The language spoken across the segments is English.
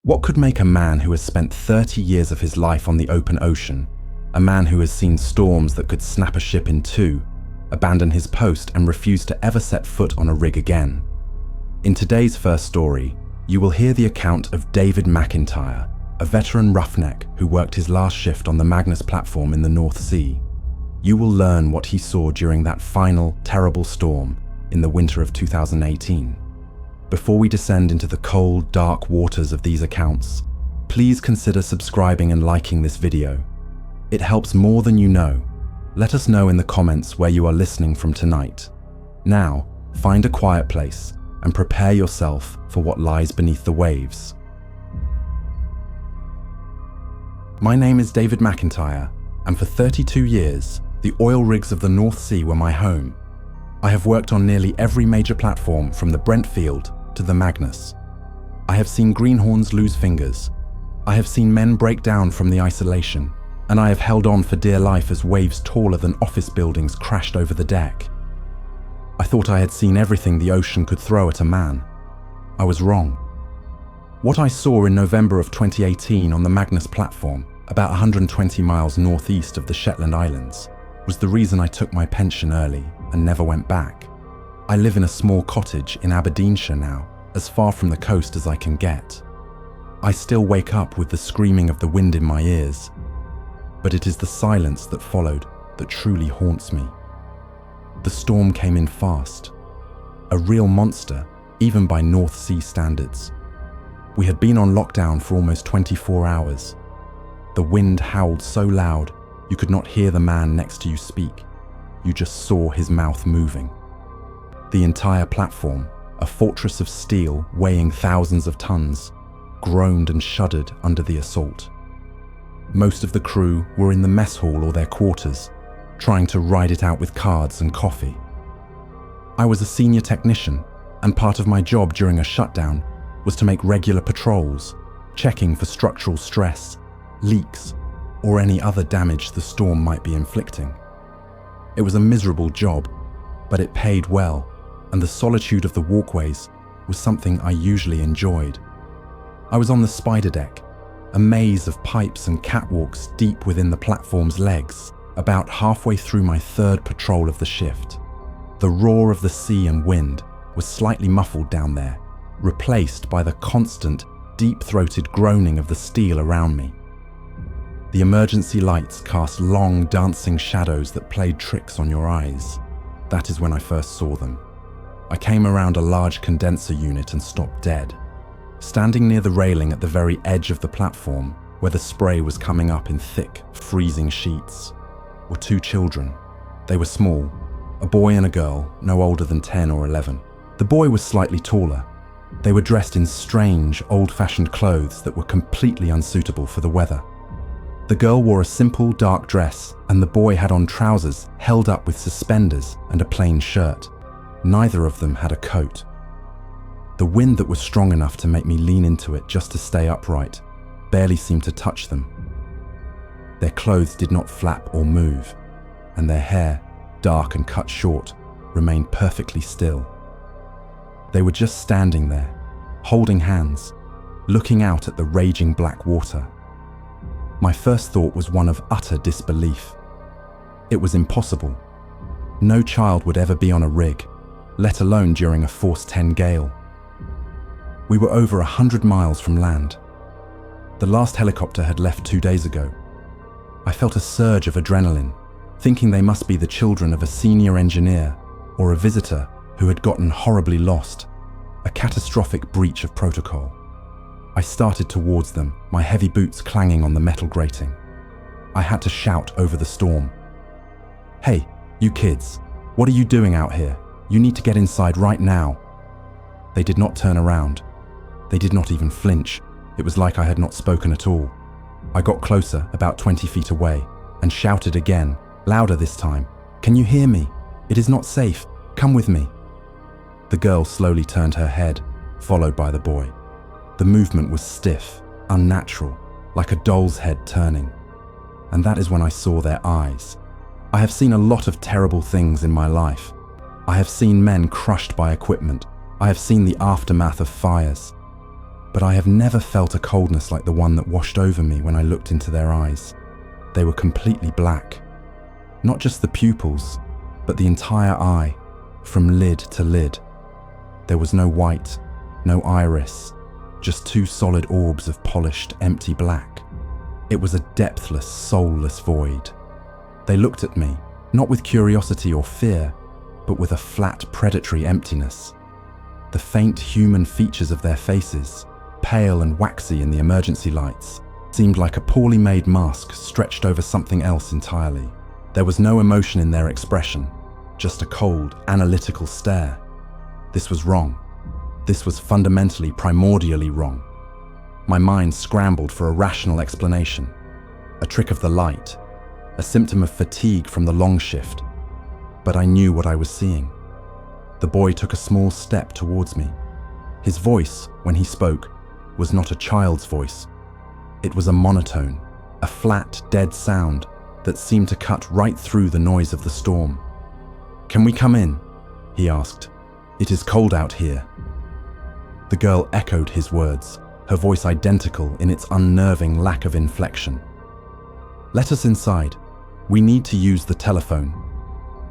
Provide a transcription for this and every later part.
What could make a man who has spent 30 years of his life on the open ocean, a man who has seen storms that could snap a ship in two, abandon his post and refuse to ever set foot on a rig again? In today's first story, you will hear the account of David McIntyre, a veteran roughneck who worked his last shift on the Magnus platform in the North Sea. You will learn what he saw during that final, terrible storm in the winter of 2018. Before we descend into the cold, dark waters of these accounts, please consider subscribing and liking this video. It helps more than you know. Let us know in the comments where you are listening from tonight. Now, find a quiet place and prepare yourself for what lies beneath the waves. My name is David McIntyre, and for 32 years, the oil rigs of the North Sea were my home. I have worked on nearly every major platform from the Brentfield to the Magnus. I have seen greenhorns lose fingers. I have seen men break down from the isolation, and I have held on for dear life as waves taller than office buildings crashed over the deck. I thought I had seen everything the ocean could throw at a man. I was wrong. What I saw in November of 2018 on the Magnus platform, about 120 miles northeast of the Shetland Islands, was the reason I took my pension early and never went back. I live in a small cottage in Aberdeenshire now, as far from the coast as I can get. I still wake up with the screaming of the wind in my ears, but it is the silence that followed that truly haunts me. The storm came in fast, a real monster, even by North Sea standards. We had been on lockdown for almost 24 hours. The wind howled so loud you could not hear the man next to you speak. You just saw his mouth moving. The entire platform, a fortress of steel weighing thousands of tons, groaned and shuddered under the assault. Most of the crew were in the mess hall or their quarters, trying to ride it out with cards and coffee. I was a senior technician, and part of my job during a shutdown was to make regular patrols, checking for structural stress, leaks, or any other damage the storm might be inflicting. It was a miserable job, but it paid well, and the solitude of the walkways was something I usually enjoyed. I was on the spider deck, a maze of pipes and catwalks deep within the platform's legs, about halfway through my third patrol of the shift. The roar of the sea and wind was slightly muffled down there, replaced by the constant, deep-throated groaning of the steel around me. The emergency lights cast long, dancing shadows that played tricks on your eyes. That is when I first saw them. I came around a large condenser unit and stopped dead. Standing near the railing at the very edge of the platform, where the spray was coming up in thick, freezing sheets, were two children. They were small, a boy and a girl, no older than 10 or 11. The boy was slightly taller. They were dressed in strange, old-fashioned clothes that were completely unsuitable for the weather. The girl wore a simple, dark dress, and the boy had on trousers held up with suspenders and a plain shirt. Neither of them had a coat. The wind that was strong enough to make me lean into it just to stay upright barely seemed to touch them. Their clothes did not flap or move, and their hair, dark and cut short, remained perfectly still. They were just standing there, holding hands, looking out at the raging black water. My first thought was one of utter disbelief. It was impossible. No child would ever be on a rig, let alone during a force 10 gale. We were over 100 miles from land. The last helicopter had left 2 days ago. I felt a surge of adrenaline, thinking they must be the children of a senior engineer or a visitor who had gotten horribly lost, a catastrophic breach of protocol. I started towards them, my heavy boots clanging on the metal grating. I had to shout over the storm. "Hey, you kids, what are you doing out here? You need to get inside right now." They did not turn around. They did not even flinch. It was like I had not spoken at all. I got closer, about 20 feet away, and shouted again, louder this time. "Can you hear me? It is not safe. Come with me." The girl slowly turned her head, followed by the boy. The movement was stiff, unnatural, like a doll's head turning. And that is when I saw their eyes. I have seen a lot of terrible things in my life. I have seen men crushed by equipment. I have seen the aftermath of fires. but I have never felt a coldness like the one that washed over me when I looked into their eyes. They were completely black. Not just the pupils, but the entire eye, from lid to lid. There was no white, no iris, just two solid orbs of polished, empty black. It was a depthless, soulless void. They looked at me, not with curiosity or fear, but with a flat, predatory emptiness. The faint human features of their faces, pale and waxy in the emergency lights, seemed like a poorly made mask stretched over something else entirely. There was no emotion in their expression, just a cold, analytical stare. This was wrong. This was fundamentally, primordially wrong. My mind scrambled for a rational explanation. A trick of the light, a symptom of fatigue from the long shift. But I knew what I was seeing. The boy took a small step towards me. His voice, when he spoke, was not a child's voice. It was a monotone, a flat, dead sound that seemed to cut right through the noise of the storm. "Can we come in?" he asked. "It is cold out here." The girl echoed his words, her voice identical in its unnerving lack of inflection. "Let us inside. We need to use the telephone."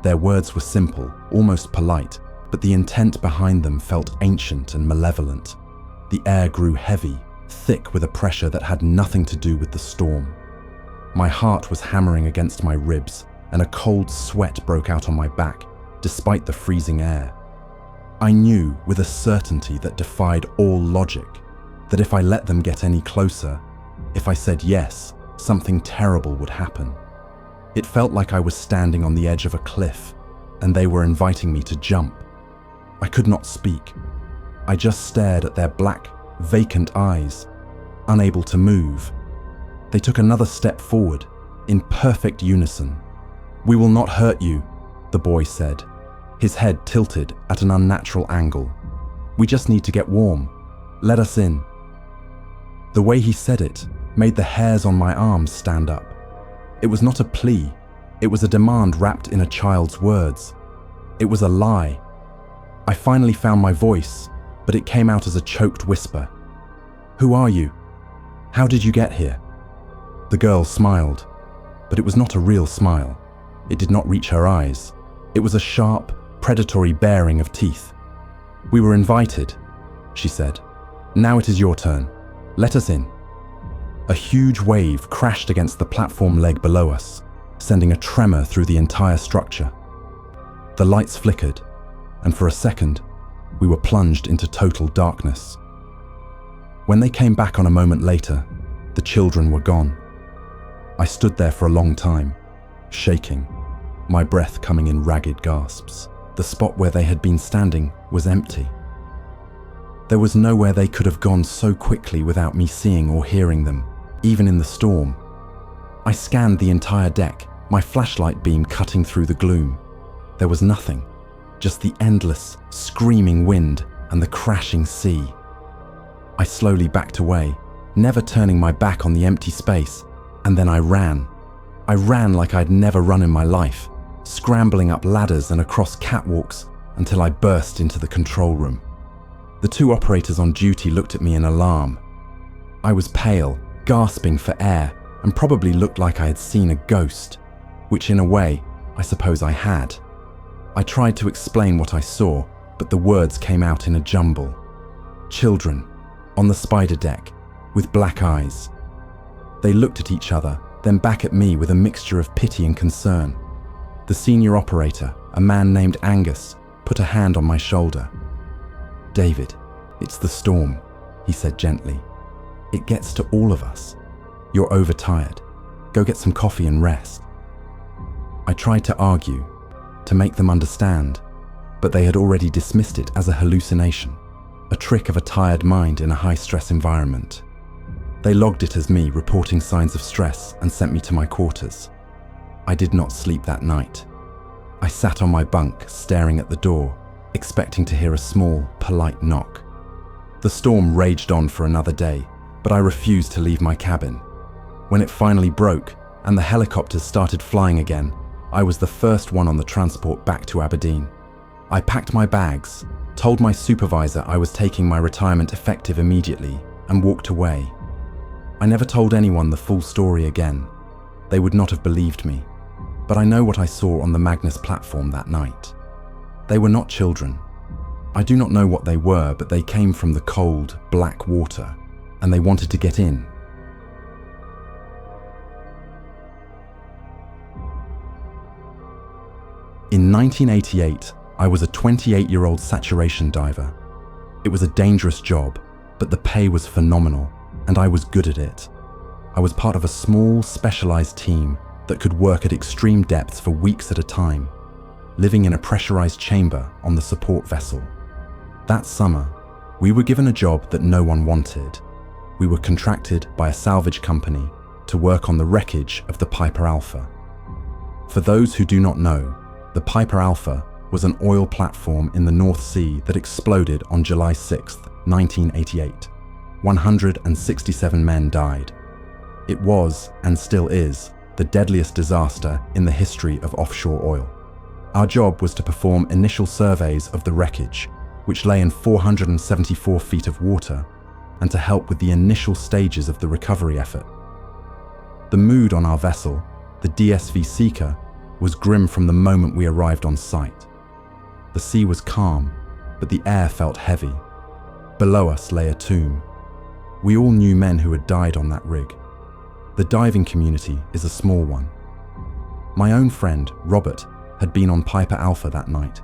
Their words were simple, almost polite, but the intent behind them felt ancient and malevolent. The air grew heavy, thick with a pressure that had nothing to do with the storm. My heart was hammering against my ribs, and a cold sweat broke out on my back, despite the freezing air. I knew with a certainty that defied all logic, that if I let them get any closer, if I said yes, something terrible would happen. It felt like I was standing on the edge of a cliff, and they were inviting me to jump. I could not speak. I just stared at their black, vacant eyes, unable to move. They took another step forward, in perfect unison. "We will not hurt you," the boy said, his head tilted at an unnatural angle. "We just need to get warm. Let us in." The way he said it made the hairs on my arms stand up. It was not a plea. It was a demand wrapped in a child's words. It was a lie. I finally found my voice, but it came out as a choked whisper. "Who are you? How did you get here?" The girl smiled, but it was not a real smile. It did not reach her eyes. It was a sharp, predatory baring of teeth. "We were invited," she said. "Now it is your turn. Let us in." A huge wave crashed against the platform leg below us, sending a tremor through the entire structure. The lights flickered, and for a second, we were plunged into total darkness. When they came back on a moment later, the children were gone. I stood there for a long time, shaking, my breath coming in ragged gasps. The spot where they had been standing was empty. There was nowhere they could have gone so quickly without me seeing or hearing them, even in the storm. I scanned the entire deck, my flashlight beam cutting through the gloom. There was nothing, just the endless, screaming wind and the crashing sea. I slowly backed away, never turning my back on the empty space, and then I ran. I ran like I'd never run in my life, scrambling up ladders and across catwalks until I burst into the control room. The two operators on duty looked at me in alarm. I was pale, gasping for air, and probably looked like I had seen a ghost, which in a way, I suppose I had. I tried to explain what I saw, but the words came out in a jumble. Children, on the spider deck, with black eyes. They looked at each other, then back at me with a mixture of pity and concern. The senior operator, a man named Angus, put a hand on my shoulder. "David, it's the storm," he said gently. "It gets to all of us. You're overtired. Go get some coffee and rest." I tried to argue, to make them understand, but they had already dismissed it as a hallucination, a trick of a tired mind in a high-stress environment. They logged it as me reporting signs of stress and sent me to my quarters. I did not sleep that night. I sat on my bunk, staring at the door, expecting to hear a small, polite knock. The storm raged on for another day, but I refused to leave my cabin. When it finally broke and the helicopters started flying again, I was the first one on the transport back to Aberdeen. I packed my bags, told my supervisor I was taking my retirement effective immediately, and walked away. I never told anyone the full story again. They would not have believed me. But I know what I saw on the Magnus platform that night. They were not children. I do not know what they were, but they came from the cold, black water, and they wanted to get in. In 1988, I was a 28-year-old saturation diver. It was a dangerous job, but the pay was phenomenal, and I was good at it. I was part of a small, specialized team that could work at extreme depths for weeks at a time, living in a pressurized chamber on the support vessel. That summer, we were given a job that no one wanted. We were contracted by a salvage company to work on the wreckage of the Piper Alpha. For those who do not know, the Piper Alpha was an oil platform in the North Sea that exploded on July 6, 1988. 167 men died. It was, and still is, the deadliest disaster in the history of offshore oil. Our job was to perform initial surveys of the wreckage, which lay in 474 feet of water, and to help with the initial stages of the recovery effort. The mood on our vessel, the DSV Seeker, was grim from the moment we arrived on site. The sea was calm, but the air felt heavy. Below us lay a tomb. We all knew men who had died on that rig. The diving community is a small one. My own friend, Robert, had been on Piper Alpha that night.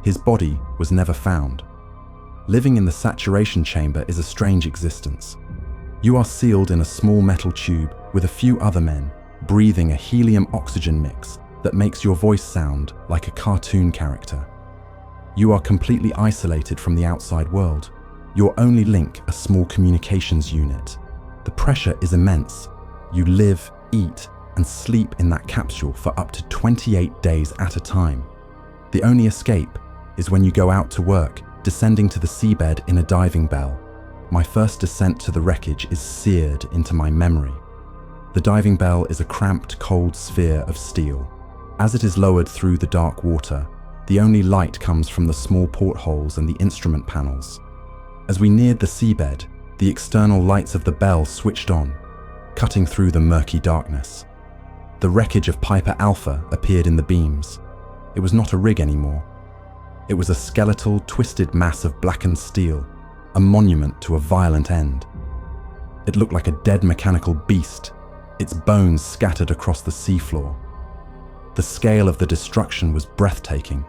His body was never found. Living in the saturation chamber is a strange existence. You are sealed in a small metal tube with a few other men, breathing a helium-oxygen mix that makes your voice sound like a cartoon character. You are completely isolated from the outside world. Your only link, a small communications unit. The pressure is immense. You live, eat, and sleep in that capsule for up to 28 days at a time. The only escape is when you go out to work, descending to the seabed in a diving bell. My first descent to the wreckage is seared into my memory. The diving bell is a cramped, cold sphere of steel. As it is lowered through the dark water, the only light comes from the small portholes and the instrument panels. As we neared the seabed, the external lights of the bell switched on, cutting through the murky darkness. The wreckage of Piper Alpha appeared in the beams. It was not a rig anymore. It was a skeletal, twisted mass of blackened steel, a monument to a violent end. It looked like a dead mechanical beast, its bones scattered across the seafloor. The scale of the destruction was breathtaking.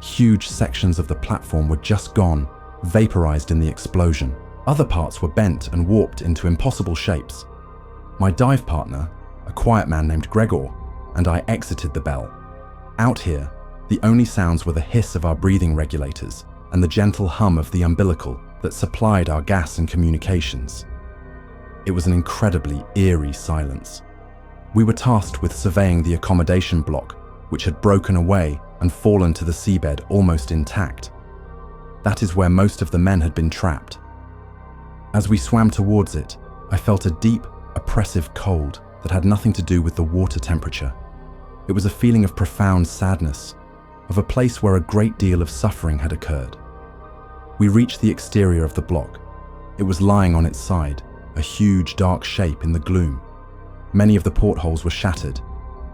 Huge sections of the platform were just gone, vaporized in the explosion. Other parts were bent and warped into impossible shapes. My dive partner, a quiet man named Gregor, and I exited the bell. Out here, the only sounds were the hiss of our breathing regulators and the gentle hum of the umbilical that supplied our gas and communications. It was an incredibly eerie silence. We were tasked with surveying the accommodation block, which had broken away and fallen to the seabed almost intact. That is where most of the men had been trapped. As we swam towards it, I felt a deep, oppressive cold that had nothing to do with the water temperature. It was a feeling of profound sadness, of a place where a great deal of suffering had occurred. We reached the exterior of the block. It was lying on its side, a huge dark shape in the gloom. Many of the portholes were shattered.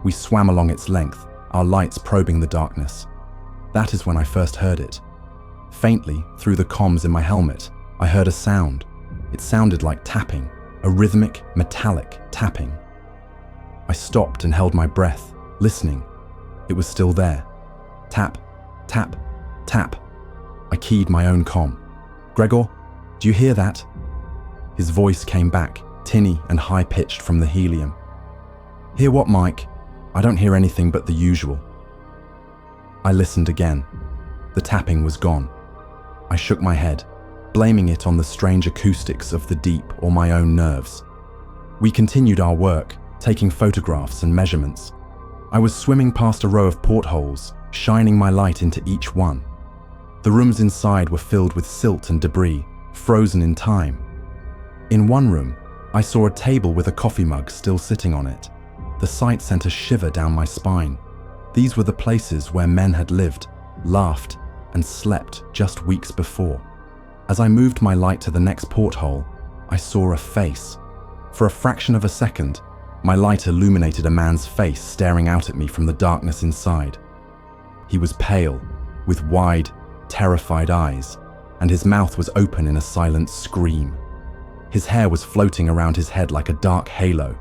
We swam along its length, our lights probing the darkness. That is when I first heard it. Faintly, through the comms in my helmet, I heard a sound. It sounded like tapping, a rhythmic, metallic tapping. I stopped and held my breath, listening. It was still there. Tap, tap, tap. I keyed my own comm. "Gregor, do you hear that?" His voice came back, tinny and high-pitched from the helium. "Hear what, Mike? I don't hear anything but the usual." I listened again. The tapping was gone. I shook my head, blaming it on the strange acoustics of the deep or my own nerves. We continued our work, taking photographs and measurements. I was swimming past a row of portholes, shining my light into each one. The rooms inside were filled with silt and debris, frozen in time. In one room, I saw a table with a coffee mug still sitting on it. The sight sent a shiver down my spine. These were the places where men had lived, laughed, and slept just weeks before. As I moved my light to the next porthole, I saw a face. For a fraction of a second, my light illuminated a man's face staring out at me from the darkness inside. He was pale, with wide, terrified eyes, and his mouth was open in a silent scream. His hair was floating around his head like a dark halo.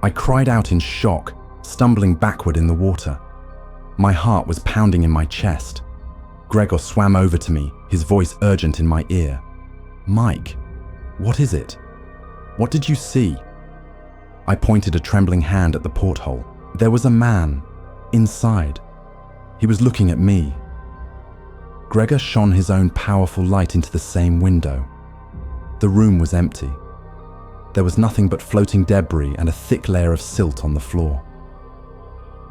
I cried out in shock, stumbling backward in the water. My heart was pounding in my chest. Gregor swam over to me, his voice urgent in my ear. "Mike, what is it? What did you see?" I pointed a trembling hand at the porthole. There was a man inside. He was looking at me. Gregor shone his own powerful light into the same window. The room was empty. There was nothing but floating debris and a thick layer of silt on the floor.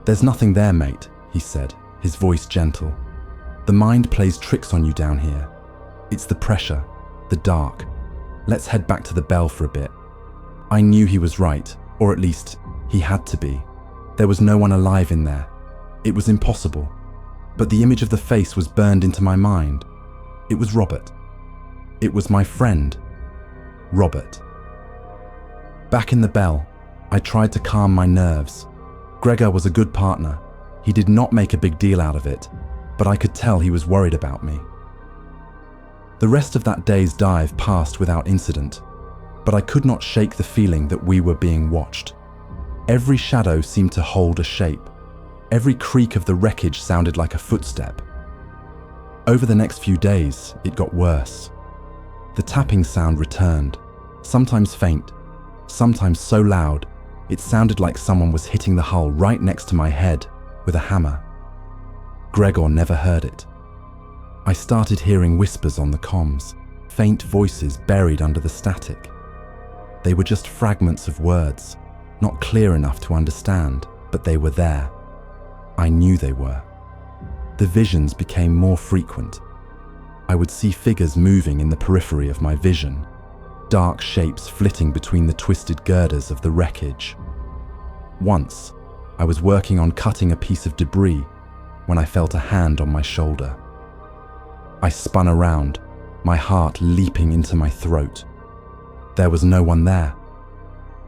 "There's nothing there, mate," he said, his voice gentle. "The mind plays tricks on you down here. It's the pressure, the dark. Let's head back to the bell for a bit." I knew he was right, or at least he had to be. There was no one alive in there. It was impossible. But the image of the face was burned into my mind. It was Robert. It was my friend, Robert. Back in the bell, I tried to calm my nerves. Gregor was a good partner. He did not make a big deal out of it, but I could tell he was worried about me. The rest of that day's dive passed without incident, but I could not shake the feeling that we were being watched. Every shadow seemed to hold a shape. Every creak of the wreckage sounded like a footstep. Over the next few days, it got worse. The tapping sound returned, sometimes faint, sometimes so loud, it sounded like someone was hitting the hull right next to my head with a hammer. Gregor never heard it. I started hearing whispers on the comms, faint voices buried under the static. They were just fragments of words, not clear enough to understand, but they were there. I knew they were. The visions became more frequent. I would see figures moving in the periphery of my vision, dark shapes flitting between the twisted girders of the wreckage. Once, I was working on cutting a piece of debris when I felt a hand on my shoulder. I spun around, my heart leaping into my throat. There was no one there.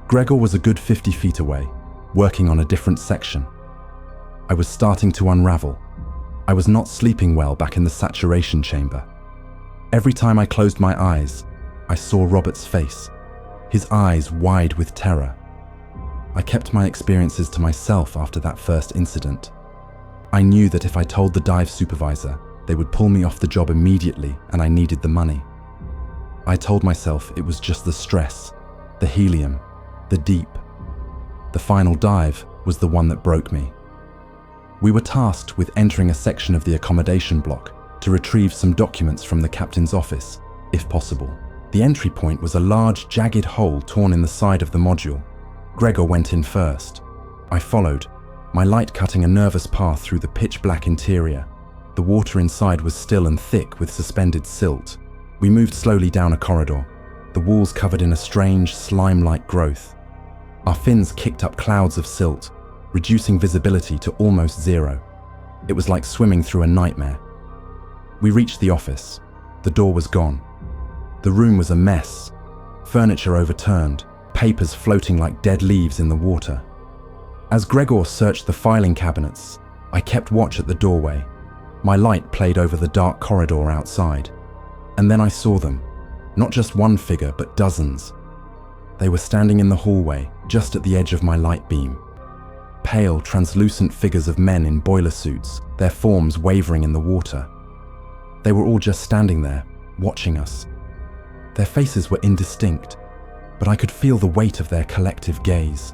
Gregor was a good 50 feet away, working on a different section. I was starting to unravel. I was not sleeping well back in the saturation chamber. Every time I closed my eyes, I saw Robert's face, his eyes wide with terror. I kept my experiences to myself after that first incident. I knew that if I told the dive supervisor, they would pull me off the job immediately and I needed the money. I told myself it was just the stress, the helium, the deep. The final dive was the one that broke me. We were tasked with entering a section of the accommodation block to retrieve some documents from the captain's office, if possible. The entry point was a large, jagged hole torn in the side of the module. Gregor went in first. I followed, my light cutting a nervous path through the pitch-black interior. The water inside was still and thick with suspended silt. We moved slowly down a corridor, the walls covered in a strange, slime-like growth. Our fins kicked up clouds of silt, reducing visibility to almost zero. It was like swimming through a nightmare. We reached the office. The door was gone. The room was a mess. Furniture overturned, papers floating like dead leaves in the water. As Gregor searched the filing cabinets, I kept watch at the doorway. My light played over the dark corridor outside. And then I saw them. Not just one figure, but dozens. They were standing in the hallway, just at the edge of my light beam. Pale, translucent figures of men in boiler suits, their forms wavering in the water. They were all just standing there, watching us. Their faces were indistinct, but I could feel the weight of their collective gaze.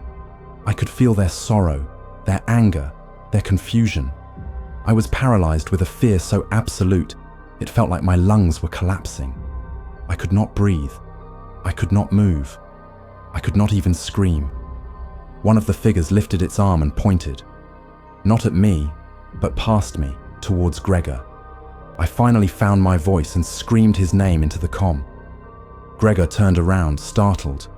I could feel their sorrow, their anger, their confusion. I was paralyzed with a fear so absolute, it felt like my lungs were collapsing. I could not breathe. I could not move. I could not even scream. One of the figures lifted its arm and pointed. Not at me, but past me, towards Gregor. I finally found my voice and screamed his name into the comm. Gregor turned around, startled.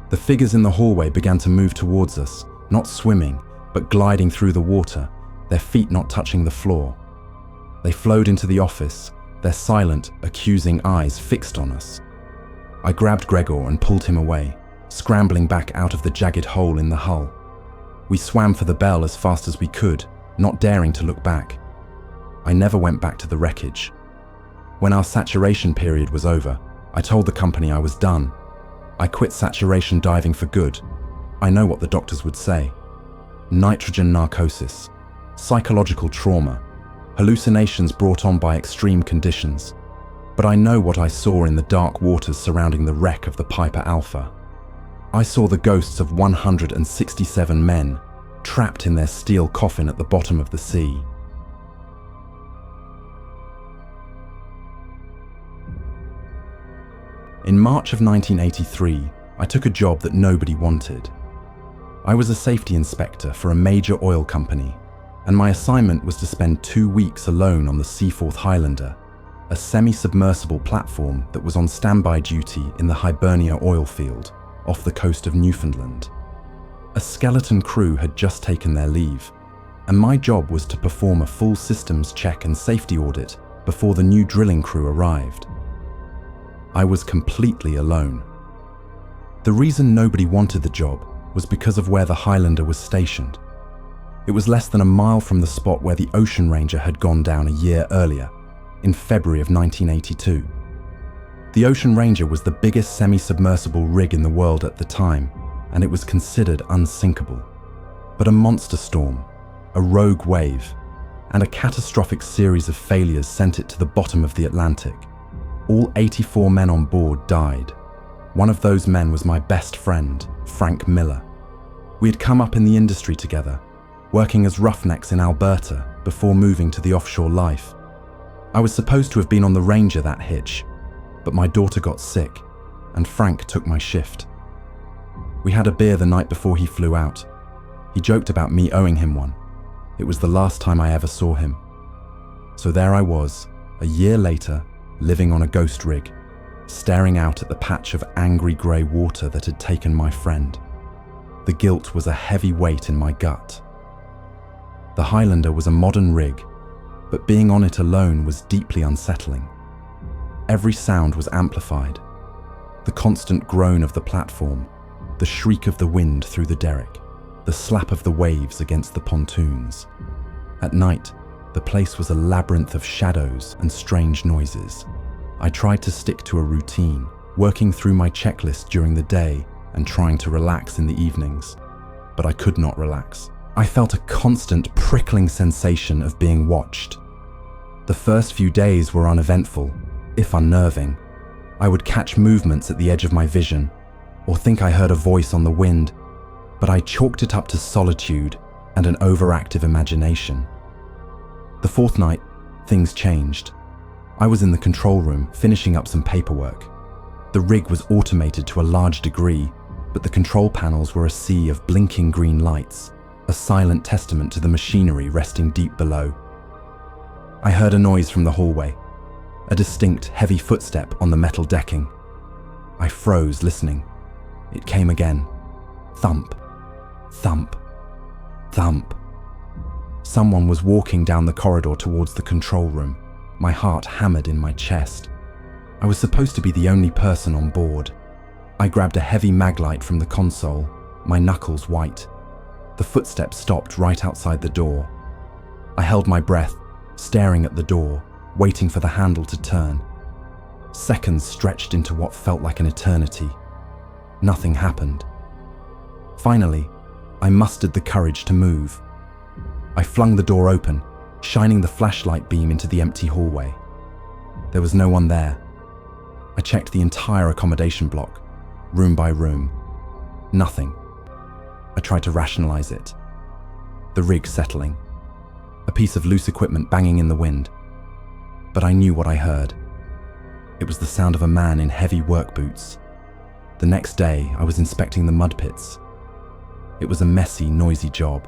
The figures in the hallway began to move towards us, not swimming, but gliding through the water, their feet not touching the floor. They flowed into the office, their silent, accusing eyes fixed on us. I grabbed Gregor and pulled him away, scrambling back out of the jagged hole in the hull. We swam for the bell as fast as we could, not daring to look back. I never went back to the wreckage. When our saturation period was over, I told the company I was done. I quit saturation diving for good. I know what the doctors would say. Nitrogen narcosis, psychological trauma, hallucinations brought on by extreme conditions. But I know what I saw in the dark waters surrounding the wreck of the Piper Alpha. I saw the ghosts of 167 men, trapped in their steel coffin at the bottom of the sea. In March of 1983, I took a job that nobody wanted. I was a safety inspector for a major oil company, and my assignment was to spend 2 weeks alone on the Seaforth Highlander, a semi-submersible platform that was on standby duty in the Hibernia oil field, off the coast of Newfoundland. A skeleton crew had just taken their leave, and my job was to perform a full systems check and safety audit before the new drilling crew arrived. I was completely alone. The reason nobody wanted the job was because of where the Highlander was stationed. It was less than a mile from the spot where the Ocean Ranger had gone down a year earlier, in February of 1982. The Ocean Ranger was the biggest semi-submersible rig in the world at the time, and it was considered unsinkable. But a monster storm, a rogue wave, and a catastrophic series of failures sent it to the bottom of the Atlantic. All 84 men on board died. One of those men was my best friend, Frank Miller. We had come up in the industry together, working as roughnecks in Alberta before moving to the offshore life. I was supposed to have been on the Ranger that hitch, but my daughter got sick, and Frank took my shift. We had a beer the night before he flew out. He joked about me owing him one. It was the last time I ever saw him. So there I was, a year later, living on a ghost rig, staring out at the patch of angry grey water that had taken my friend. The guilt was a heavy weight in my gut. The Highlander was a modern rig, but being on it alone was deeply unsettling. Every sound was amplified. The constant groan of the platform, the shriek of the wind through the derrick, the slap of the waves against the pontoons. At night, the place was a labyrinth of shadows and strange noises. I tried to stick to a routine, working through my checklist during the day and trying to relax in the evenings, but I could not relax. I felt a constant prickling sensation of being watched. The first few days were uneventful, if unnerving. I would catch movements at the edge of my vision, or think I heard a voice on the wind, but I chalked it up to solitude and an overactive imagination. The fourth night, things changed. I was in the control room, finishing up some paperwork. The rig was automated to a large degree, but the control panels were a sea of blinking green lights, a silent testament to the machinery resting deep below. I heard a noise from the hallway, a distinct, heavy footstep on the metal decking. I froze, listening. It came again. Thump, thump, thump. Someone was walking down the corridor towards the control room. My heart hammered in my chest. I was supposed to be the only person on board. I grabbed a heavy maglite from the console, my knuckles white. The footsteps stopped right outside the door. I held my breath, staring at the door, waiting for the handle to turn. Seconds stretched into what felt like an eternity. Nothing happened. Finally, I mustered the courage to move. I flung the door open, shining the flashlight beam into the empty hallway. There was no one there. I checked the entire accommodation block, room by room. Nothing. I tried to rationalize it. The rig settling. A piece of loose equipment banging in the wind. But I knew what I heard. It was the sound of a man in heavy work boots. The next day, I was inspecting the mud pits. It was a messy, noisy job.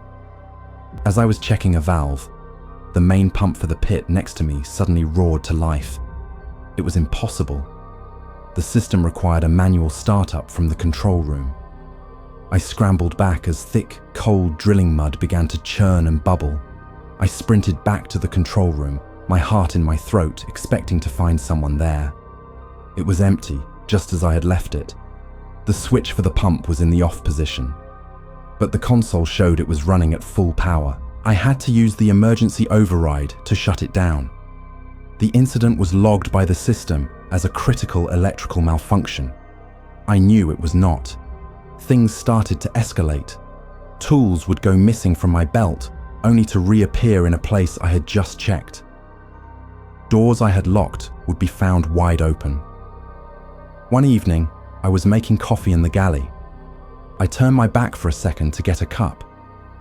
As I was checking a valve, the main pump for the pit next to me suddenly roared to life. It was impossible. The system required a manual startup from the control room. I scrambled back as thick, cold drilling mud began to churn and bubble. I sprinted back to the control room, my heart in my throat, expecting to find someone there. It was empty, just as I had left it. The switch for the pump was in the off position, but the console showed it was running at full power. I had to use the emergency override to shut it down. The incident was logged by the system as a critical electrical malfunction. I knew it was not. Things started to escalate. Tools would go missing from my belt, only to reappear in a place I had just checked. Doors I had locked would be found wide open. One evening, I was making coffee in the galley. I turned my back for a second to get a cup,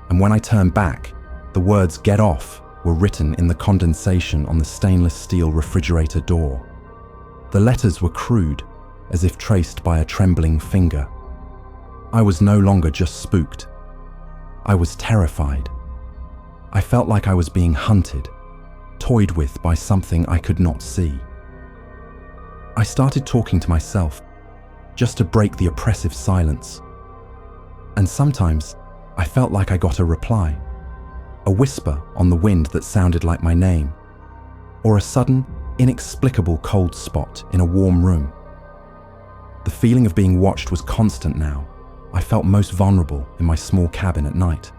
and when I turned back, the words "get off" were written in the condensation on the stainless steel refrigerator door. The letters were crude, as if traced by a trembling finger. I was no longer just spooked. I was terrified. I felt like I was being hunted, toyed with by something I could not see. I started talking to myself, just to break the oppressive silence. And sometimes I felt like I got a reply, a whisper on the wind that sounded like my name, or a sudden, inexplicable cold spot in a warm room. The feeling of being watched was constant now. I felt most vulnerable in my small cabin at night.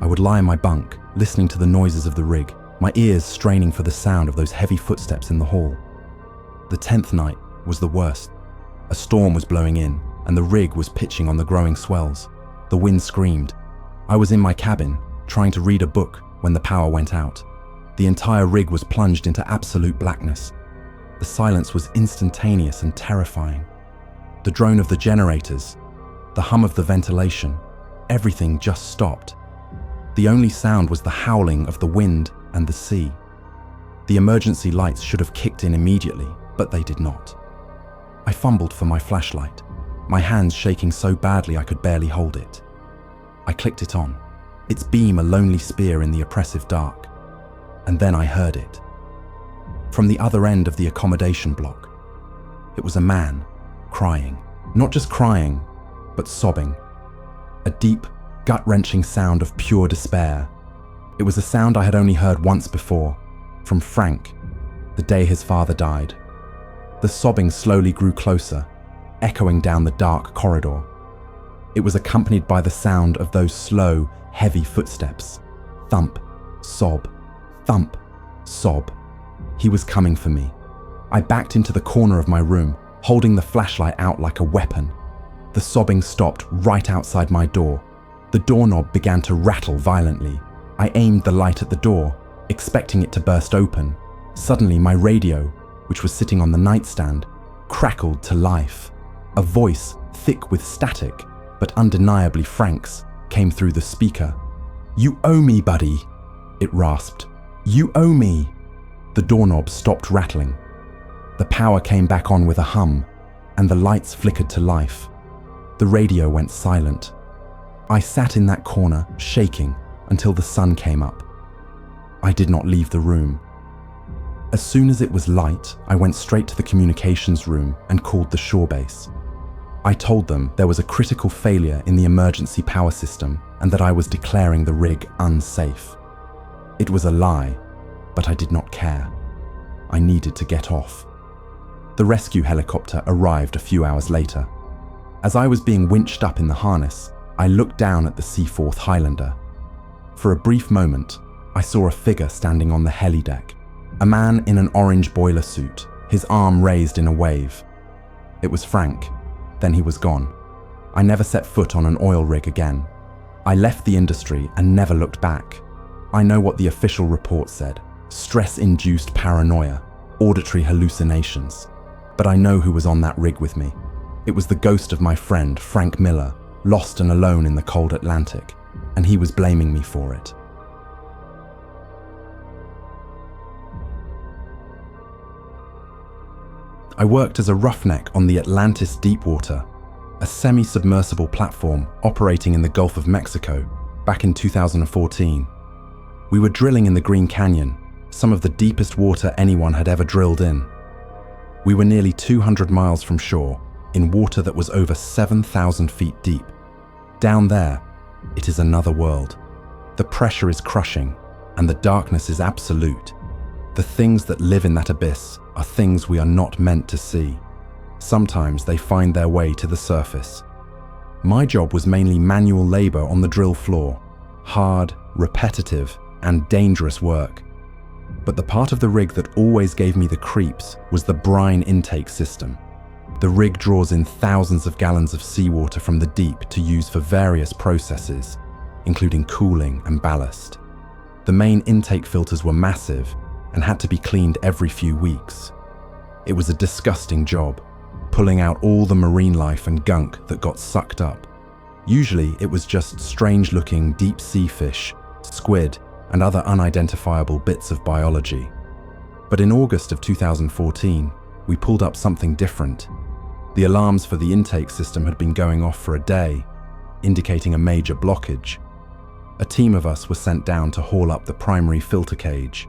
I would lie in my bunk, listening to the noises of the rig, my ears straining for the sound of those heavy footsteps in the hall. The 10th night was the worst. A storm was blowing in, and the rig was pitching on the growing swells. The wind screamed. I was in my cabin, trying to read a book when the power went out. The entire rig was plunged into absolute blackness. The silence was instantaneous and terrifying. The drone of the generators, the hum of the ventilation, everything just stopped. The only sound was the howling of the wind and the sea. The emergency lights should have kicked in immediately, but they did not. I fumbled for my flashlight, my hands shaking so badly I could barely hold it. I clicked it on, its beam a lonely spear in the oppressive dark, and then I heard it. From the other end of the accommodation block, it was a man, crying. Not just crying, but sobbing. A deep, gut-wrenching sound of pure despair. It was a sound I had only heard once before, from Frank, the day his father died. The sobbing slowly grew closer, echoing down the dark corridor. It was accompanied by the sound of those slow, heavy footsteps. Thump, sob, thump, sob. He was coming for me. I backed into the corner of my room, holding the flashlight out like a weapon. The sobbing stopped right outside my door. The doorknob began to rattle violently. I aimed the light at the door, expecting it to burst open. Suddenly, my radio, which was sitting on the nightstand, crackled to life. A voice, thick with static, but undeniably Frank's, came through the speaker. "You owe me, buddy," it rasped. "You owe me." The doorknob stopped rattling. The power came back on with a hum, and the lights flickered to life. The radio went silent. I sat in that corner, shaking, until the sun came up. I did not leave the room. As soon as it was light, I went straight to the communications room and called the shore base. I told them there was a critical failure in the emergency power system and that I was declaring the rig unsafe. It was a lie, but I did not care. I needed to get off. The rescue helicopter arrived a few hours later. As I was being winched up in the harness, I looked down at the Seaforth Highlander. For a brief moment, I saw a figure standing on the heli deck. A man in an orange boiler suit, his arm raised in a wave. It was Frank. Then he was gone. I never set foot on an oil rig again. I left the industry and never looked back. I know what the official report said: stress-induced paranoia, auditory hallucinations. But I know who was on that rig with me. It was the ghost of my friend, Frank Miller, lost and alone in the cold Atlantic, and he was blaming me for it. I worked as a roughneck on the Atlantis Deepwater, a semi-submersible platform operating in the Gulf of Mexico, back in 2014. We were drilling in the Green Canyon, some of the deepest water anyone had ever drilled in. We were nearly 200 miles from shore, in water that was over 7,000 feet deep. Down there, it is another world. The pressure is crushing, and the darkness is absolute. The things that live in that abyss are things we are not meant to see. Sometimes they find their way to the surface. My job was mainly manual labor on the drill floor, hard, repetitive, and dangerous work. But the part of the rig that always gave me the creeps was the brine intake system. The rig draws in thousands of gallons of seawater from the deep to use for various processes, including cooling and ballast. The main intake filters were massive and had to be cleaned every few weeks. It was a disgusting job, pulling out all the marine life and gunk that got sucked up. Usually it was just strange-looking deep-sea fish, squid, and other unidentifiable bits of biology. But in August of 2014, we pulled up something different. The alarms for the intake system had been going off for a day, indicating a major blockage. A team of us were sent down to haul up the primary filter cage.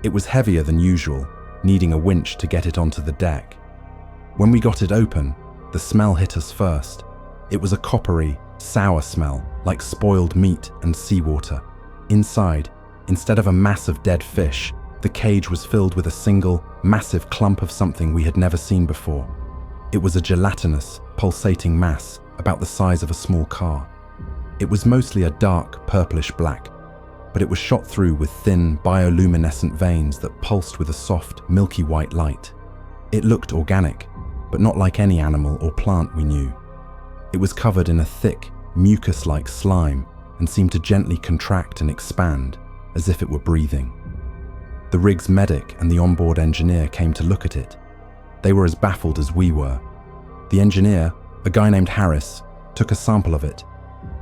It was heavier than usual, needing a winch to get it onto the deck. When we got it open, the smell hit us first. It was a coppery, sour smell, like spoiled meat and seawater. Inside, instead of a mass of dead fish, the cage was filled with a single, massive clump of something we had never seen before. It was a gelatinous, pulsating mass about the size of a small car. It was mostly a dark, purplish black, but it was shot through with thin, bioluminescent veins that pulsed with a soft, milky white light. It looked organic, but not like any animal or plant we knew. It was covered in a thick, mucus-like slime and seemed to gently contract and expand, as if it were breathing. The rig's medic and the onboard engineer came to look at it. They were as baffled as we were. The engineer, a guy named Harris, took a sample of it.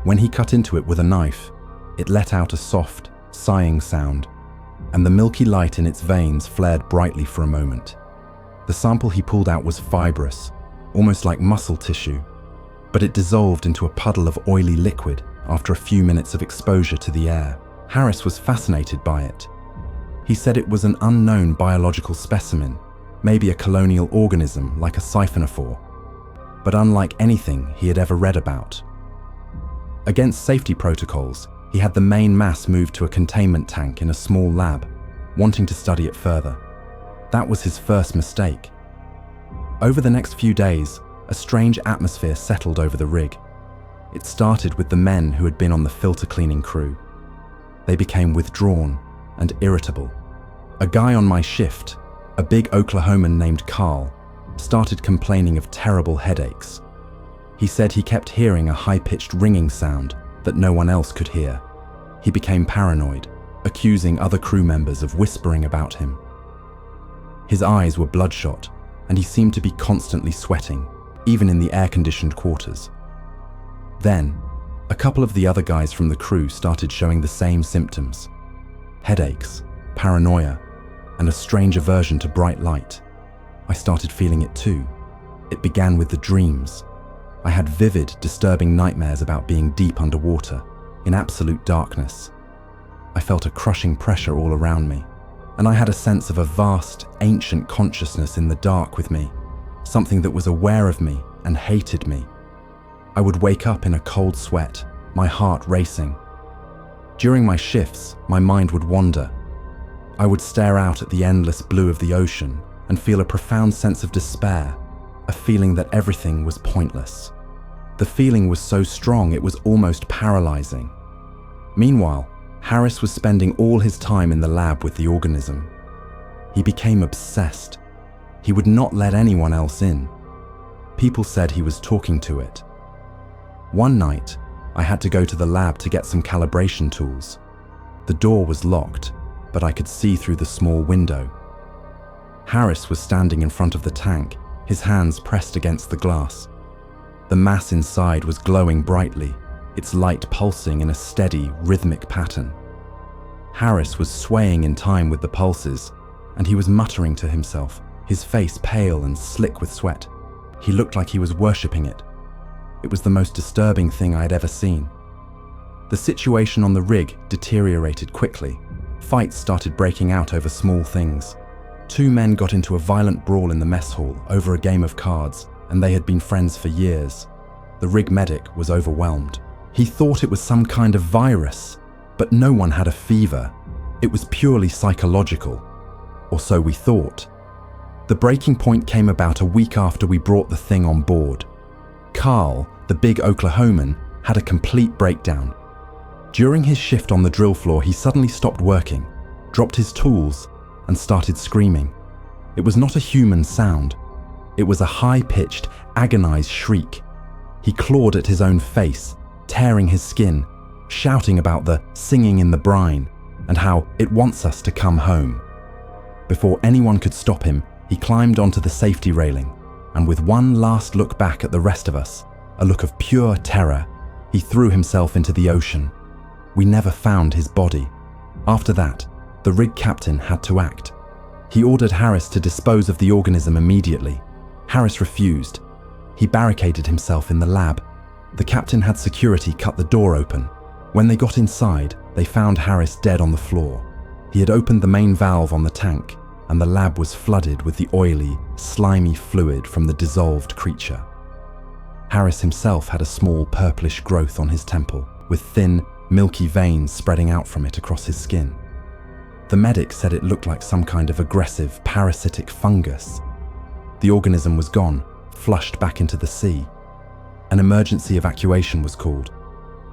When he cut into it with a knife, it let out a soft, sighing sound, and the milky light in its veins flared brightly for a moment. The sample he pulled out was fibrous, almost like muscle tissue, but it dissolved into a puddle of oily liquid after a few minutes of exposure to the air. Harris was fascinated by it. He said it was an unknown biological specimen, maybe a colonial organism like a siphonophore, but unlike anything he had ever read about. Against safety protocols, he had the main mass moved to a containment tank in a small lab, wanting to study it further. That was his first mistake. Over the next few days, a strange atmosphere settled over the rig. It started with the men who had been on the filter cleaning crew. They became withdrawn and irritable. A guy on my shift, a big Oklahoman named Carl, started complaining of terrible headaches. He said he kept hearing a high-pitched ringing sound that no one else could hear. He became paranoid, accusing other crew members of whispering about him. His eyes were bloodshot, and he seemed to be constantly sweating, even in the air-conditioned quarters. Then, a couple of the other guys from the crew started showing the same symptoms: headaches, paranoia, and a strange aversion to bright light. I started feeling it too. It began with the dreams. I had vivid, disturbing nightmares about being deep underwater, in absolute darkness. I felt a crushing pressure all around me, and I had a sense of a vast, ancient consciousness in the dark with me, something that was aware of me and hated me. I would wake up in a cold sweat, my heart racing. During my shifts, my mind would wander. I would stare out at the endless blue of the ocean and feel a profound sense of despair, a feeling that everything was pointless. The feeling was so strong it was almost paralyzing. Meanwhile, Harris was spending all his time in the lab with the organism. He became obsessed. He would not let anyone else in. People said he was talking to it. One night, I had to go to the lab to get some calibration tools. The door was locked, but I could see through the small window. Harris was standing in front of the tank, his hands pressed against the glass. The mass inside was glowing brightly, its light pulsing in a steady, rhythmic pattern. Harris was swaying in time with the pulses, and he was muttering to himself, his face pale and slick with sweat. He looked like he was worshipping it. It was the most disturbing thing I had ever seen. The situation on the rig deteriorated quickly. Fights started breaking out over small things. Two men got into a violent brawl in the mess hall over a game of cards, and they had been friends for years. The rig medic was overwhelmed. He thought it was some kind of virus, but no one had a fever. It was purely psychological, or so we thought. The breaking point came about a week after we brought the thing on board. Carl, the big Oklahoman, had a complete breakdown. During his shift on the drill floor, he suddenly stopped working, dropped his tools, and started screaming. It was not a human sound. It was a high-pitched, agonized shriek. He clawed at his own face, tearing his skin, shouting about the singing in the brine and how it wants us to come home. Before anyone could stop him, he climbed onto the safety railing, and with one last look back at the rest of us, a look of pure terror, he threw himself into the ocean. We never found his body. After that, the rig captain had to act. He ordered Harris to dispose of the organism immediately. Harris refused. He barricaded himself in the lab. The captain had security cut the door open. When they got inside, they found Harris dead on the floor. He had opened the main valve on the tank, and the lab was flooded with the oily, slimy fluid from the dissolved creature. Harris himself had a small purplish growth on his temple, with thin, milky veins spreading out from it across his skin. The medic said it looked like some kind of aggressive, parasitic fungus. The organism was gone, flushed back into the sea. An emergency evacuation was called.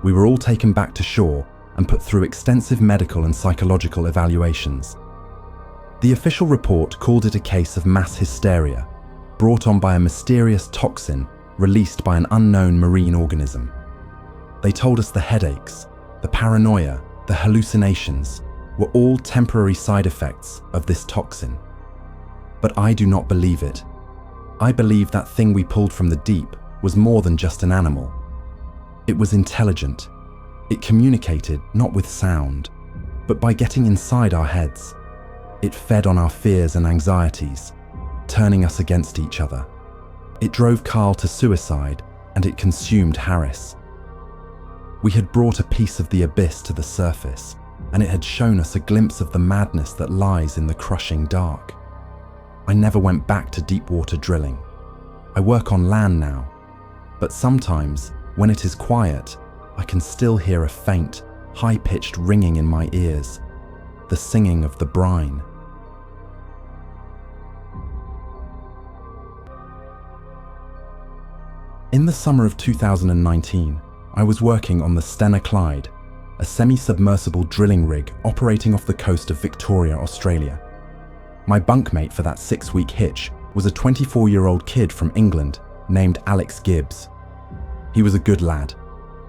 We were all taken back to shore and put through extensive medical and psychological evaluations. The official report called it a case of mass hysteria, brought on by a mysterious toxin released by an unknown marine organism. They told us the headaches, the paranoia, the hallucinations were all temporary side effects of this toxin. But I do not believe it. I believe that thing we pulled from the deep was more than just an animal. It was intelligent. It communicated not with sound, but by getting inside our heads. It fed on our fears and anxieties, turning us against each other. It drove Carl to suicide, and it consumed Harris. We had brought a piece of the abyss to the surface, and it had shown us a glimpse of the madness that lies in the crushing dark. I never went back to deep water drilling. I work on land now, but sometimes, when it is quiet, I can still hear a faint, high-pitched ringing in my ears, the singing of the brine. In the summer of 2019, I was working on the Stena Clyde, a semi-submersible drilling rig operating off the coast of Victoria, Australia. My bunkmate for that 6-week hitch was a 24-year-old kid from England named Alex Gibbs. He was a good lad,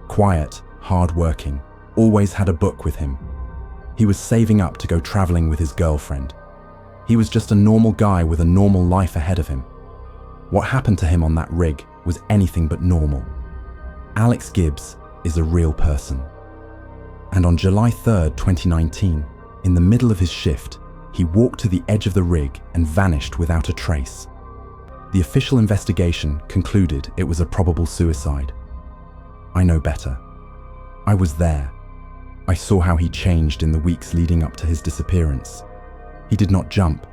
quiet, hard-working, always had a book with him. He was saving up to go traveling with his girlfriend. He was just a normal guy with a normal life ahead of him. What happened to him on that rig was anything but normal. Alex Gibbs is a real person. And on July 3rd, 2019, in the middle of his shift, he walked to the edge of the rig and vanished without a trace. The official investigation concluded it was a probable suicide. I know better. I was there. I saw how he changed in the weeks leading up to his disappearance. He did not jump.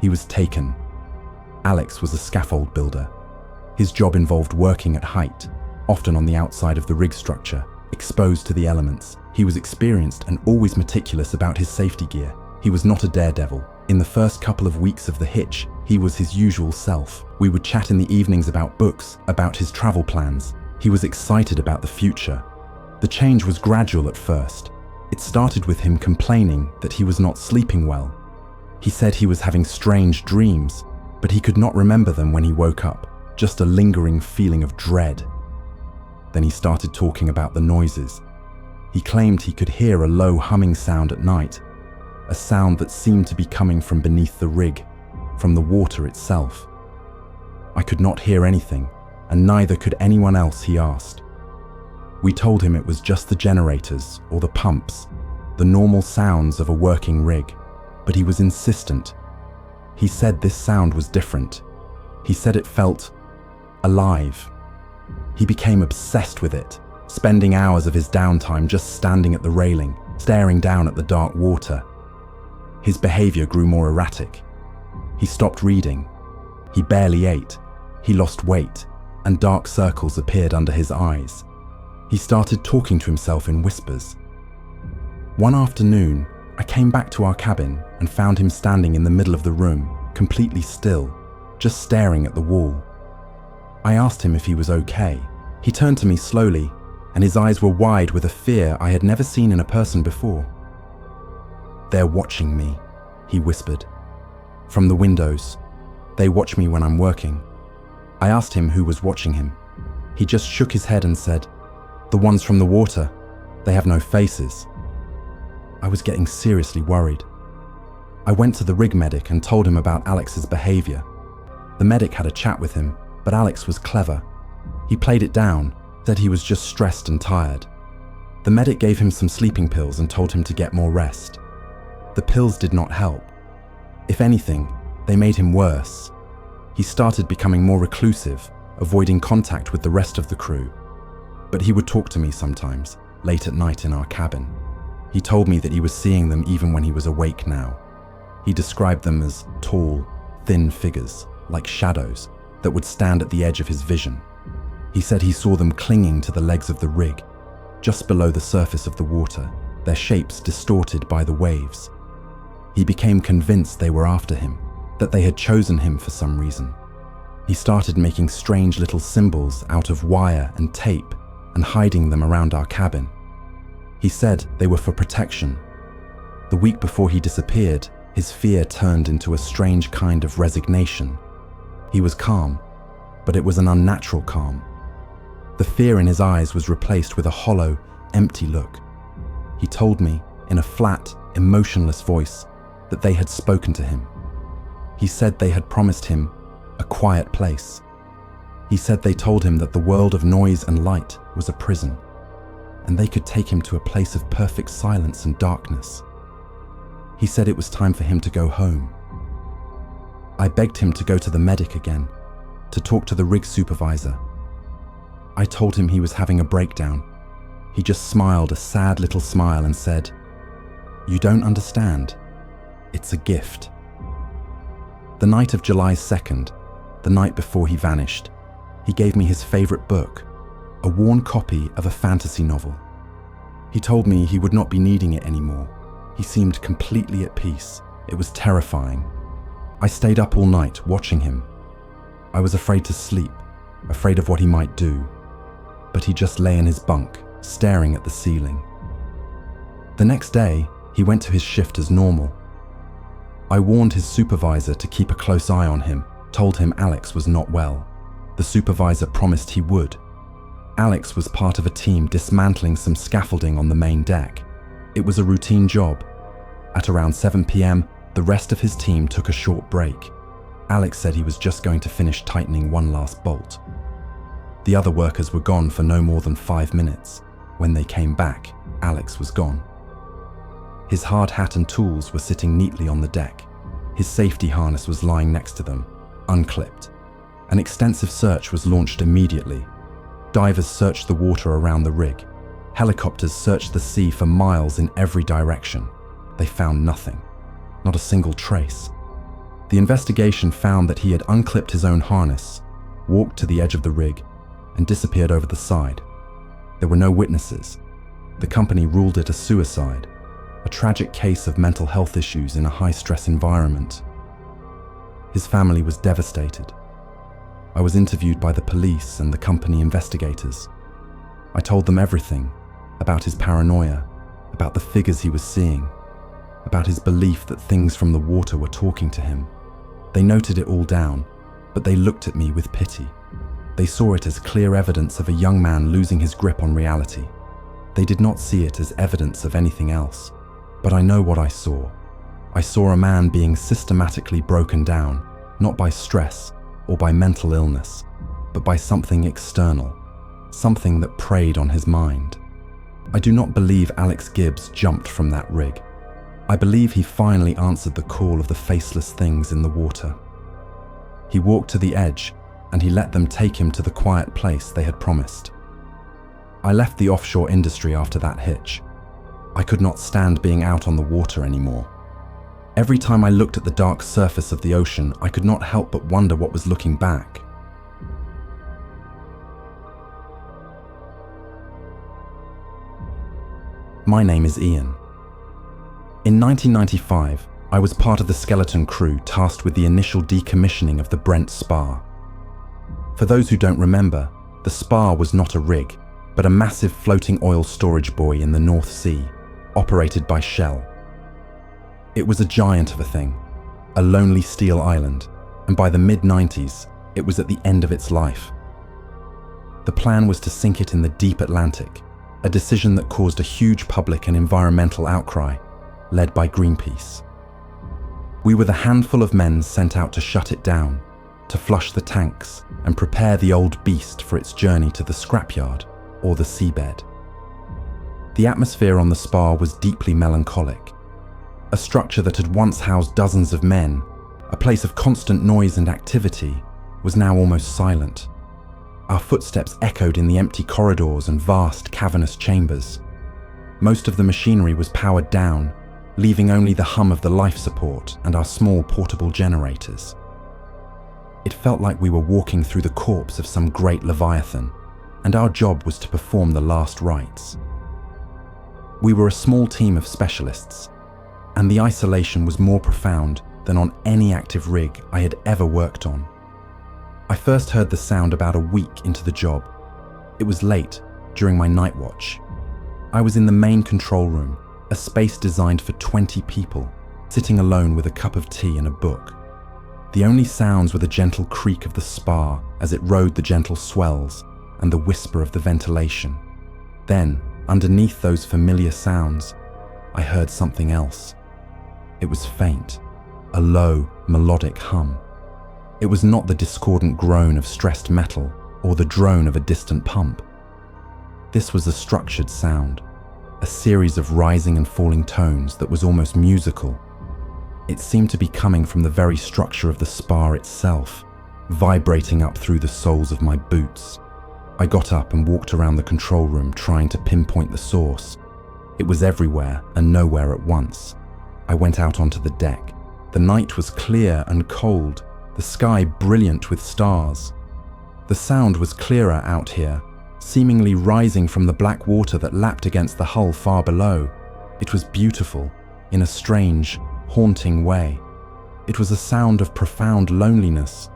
He was taken. Alex was a scaffold builder. His job involved working at height, often on the outside of the rig structure, exposed to the elements. He was experienced and always meticulous about his safety gear. He was not a daredevil. In the first couple of weeks of the hitch, he was his usual self. We would chat in the evenings about books, about his travel plans. He was excited about the future. The change was gradual at first. It started with him complaining that he was not sleeping well. He said he was having strange dreams, but he could not remember them when he woke up, just a lingering feeling of dread. Then he started talking about the noises. He claimed he could hear a low humming sound at night, a sound that seemed to be coming from beneath the rig, from the water itself. I could not hear anything, and neither could anyone else, he asked. We told him it was just the generators or the pumps, the normal sounds of a working rig, but he was insistent. He said this sound was different. He said it felt alive. He became obsessed with it, spending hours of his downtime just standing at the railing, staring down at the dark water. His behavior grew more erratic. He stopped reading. He barely ate. He lost weight, and dark circles appeared under his eyes. He started talking to himself in whispers. One afternoon, I came back to our cabin and found him standing in the middle of the room, completely still, just staring at the wall. I asked him if he was okay. He turned to me slowly, and his eyes were wide with a fear I had never seen in a person before. "They're watching me," he whispered. "From the windows. They watch me when I'm working." I asked him who was watching him. He just shook his head and said, "The ones from the water. They have no faces." I was getting seriously worried. I went to the rig medic and told him about Alex's behavior. The medic had a chat with him, but Alex was clever. He played it down, said he was just stressed and tired. The medic gave him some sleeping pills and told him to get more rest. The pills did not help. If anything, they made him worse. He started becoming more reclusive, avoiding contact with the rest of the crew. But he would talk to me sometimes, late at night in our cabin. He told me that he was seeing them even when he was awake now. He described them as tall, thin figures, like shadows, that would stand at the edge of his vision. He said he saw them clinging to the legs of the rig, just below the surface of the water, their shapes distorted by the waves. He became convinced they were after him, that they had chosen him for some reason. He started making strange little symbols out of wire and tape and hiding them around our cabin. He said they were for protection. The week before he disappeared, his fear turned into a strange kind of resignation. He was calm, but it was an unnatural calm. The fear in his eyes was replaced with a hollow, empty look. He told me, in a flat, emotionless voice, that they had spoken to him. He said they had promised him a quiet place. He said they told him that the world of noise and light was a prison, and they could take him to a place of perfect silence and darkness. He said it was time for him to go home. I begged him to go to the medic again, to talk to the rig supervisor. I told him he was having a breakdown. He just smiled a sad little smile and said, "You don't understand. It's a gift." The night of July 2nd, the night before he vanished, he gave me his favorite book, a worn copy of a fantasy novel. He told me he would not be needing it anymore. He seemed completely at peace. It was terrifying. I stayed up all night watching him. I was afraid to sleep, afraid of what he might do. But he just lay in his bunk, staring at the ceiling. The next day, he went to his shift as normal. I warned his supervisor to keep a close eye on him, told him Alex was not well. The supervisor promised he would. Alex was part of a team dismantling some scaffolding on the main deck. It was a routine job. At around 7 p.m., the rest of his team took a short break. Alex said he was just going to finish tightening one last bolt. The other workers were gone for no more than 5 minutes. When they came back, Alex was gone. His hard hat and tools were sitting neatly on the deck. His safety harness was lying next to them, unclipped. An extensive search was launched immediately. Divers searched the water around the rig. Helicopters searched the sea for miles in every direction. They found nothing, not a single trace. The investigation found that he had unclipped his own harness, walked to the edge of the rig, and disappeared over the side. There were no witnesses. The company ruled it a suicide, a tragic case of mental health issues in a high-stress environment. His family was devastated. I was interviewed by the police and the company investigators. I told them everything about his paranoia, about the figures he was seeing, about his belief that things from the water were talking to him. They noted it all down, but they looked at me with pity. They saw it as clear evidence of a young man losing his grip on reality. They did not see it as evidence of anything else. But I know what I saw. I saw a man being systematically broken down, not by stress or by mental illness, but by something external, something that preyed on his mind. I do not believe Alex Gibbs jumped from that rig. I believe he finally answered the call of the faceless things in the water. He walked to the edge, and he let them take him to the quiet place they had promised. I left the offshore industry after that hitch. I could not stand being out on the water anymore. Every time I looked at the dark surface of the ocean, I could not help but wonder what was looking back. My name is Ian. In 1995, I was part of the skeleton crew tasked with the initial decommissioning of the Brent Spar. For those who don't remember, the Spar was not a rig, but a massive floating oil storage buoy in the North Sea, operated by Shell. It was a giant of a thing, a lonely steel island, and by the mid-90s, it was at the end of its life. The plan was to sink it in the deep Atlantic, a decision that caused a huge public and environmental outcry, led by Greenpeace. We were the handful of men sent out to shut it down, to flush the tanks and prepare the old beast for its journey to the scrapyard or the seabed. The atmosphere on the Spar was deeply melancholic. A structure that had once housed dozens of men, a place of constant noise and activity, was now almost silent. Our footsteps echoed in the empty corridors and vast cavernous chambers. Most of the machinery was powered down, leaving only the hum of the life support and our small portable generators. It felt like we were walking through the corpse of some great leviathan, and our job was to perform the last rites. We were a small team of specialists, and the isolation was more profound than on any active rig I had ever worked on. I first heard the sound about a week into the job. It was late, during my night watch. I was in the main control room, a space designed for 20 people, sitting alone with a cup of tea and a book. The only sounds were the gentle creak of the spar as it rode the gentle swells and the whisper of the ventilation. Then, underneath those familiar sounds, I heard something else. It was faint, a low, melodic hum. It was not the discordant groan of stressed metal or the drone of a distant pump. This was a structured sound, a series of rising and falling tones that was almost musical. It seemed to be coming from the very structure of the spar itself, vibrating up through the soles of my boots. I got up and walked around the control room trying to pinpoint the source. It was everywhere and nowhere at once. I went out onto the deck. The night was clear and cold, the sky brilliant with stars. The sound was clearer out here, seemingly rising from the black water that lapped against the hull far below. It was beautiful, in a strange, haunting way. It was a sound of profound loneliness,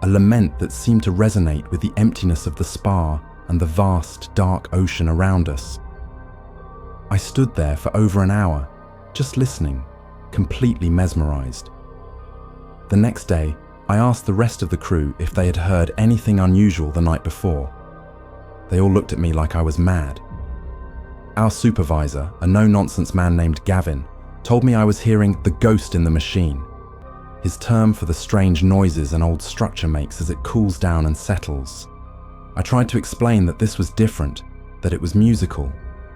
a lament that seemed to resonate with the emptiness of the spar and the vast, dark ocean around us. I stood there for over an hour, just listening, completely mesmerized. The next day, I asked the rest of the crew if they had heard anything unusual the night before. They all looked at me like I was mad. Our supervisor, a no-nonsense man named Gavin, told me I was hearing the ghost in the machine, his term for the strange noises an old structure makes as it cools down and settles. I tried to explain that this was different, that it was musical,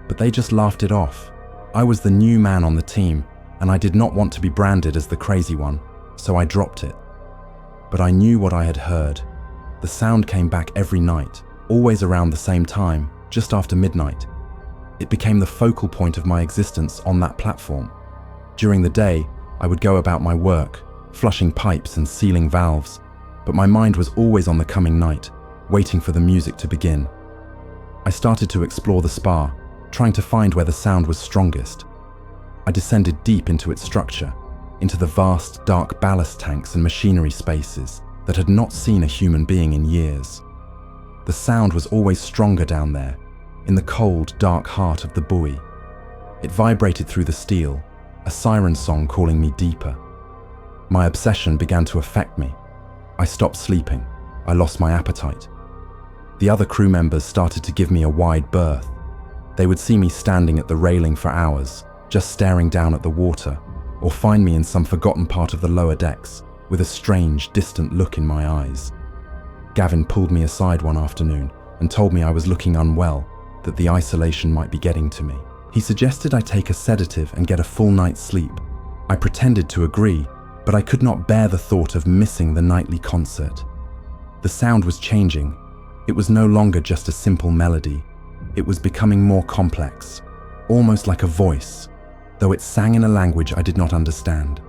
but they just laughed it off. I was the new man on the team, and I did not want to be branded as the crazy one, so I dropped it. But I knew what I had heard. The sound came back every night, always around the same time, just after midnight. It became the focal point of my existence on that platform. During the day, I would go about my work, flushing pipes and sealing valves, but my mind was always on the coming night, waiting for the music to begin. I started to explore the spar, trying to find where the sound was strongest. I descended deep into its structure, into the vast, dark ballast tanks and machinery spaces that had not seen a human being in years. The sound was always stronger down there, in the cold, dark heart of the buoy. It vibrated through the steel, a siren song calling me deeper. My obsession began to affect me. I stopped sleeping. I lost my appetite. The other crew members started to give me a wide berth. They would see me standing at the railing for hours, just staring down at the water, or find me in some forgotten part of the lower decks, with a strange, distant look in my eyes. Gavin pulled me aside one afternoon and told me I was looking unwell, that the isolation might be getting to me. He suggested I take a sedative and get a full night's sleep. I pretended to agree, but I could not bear the thought of missing the nightly concert. The sound was changing. It was no longer just a simple melody. It was becoming more complex, almost like a voice, though it sang in a language I did not understand.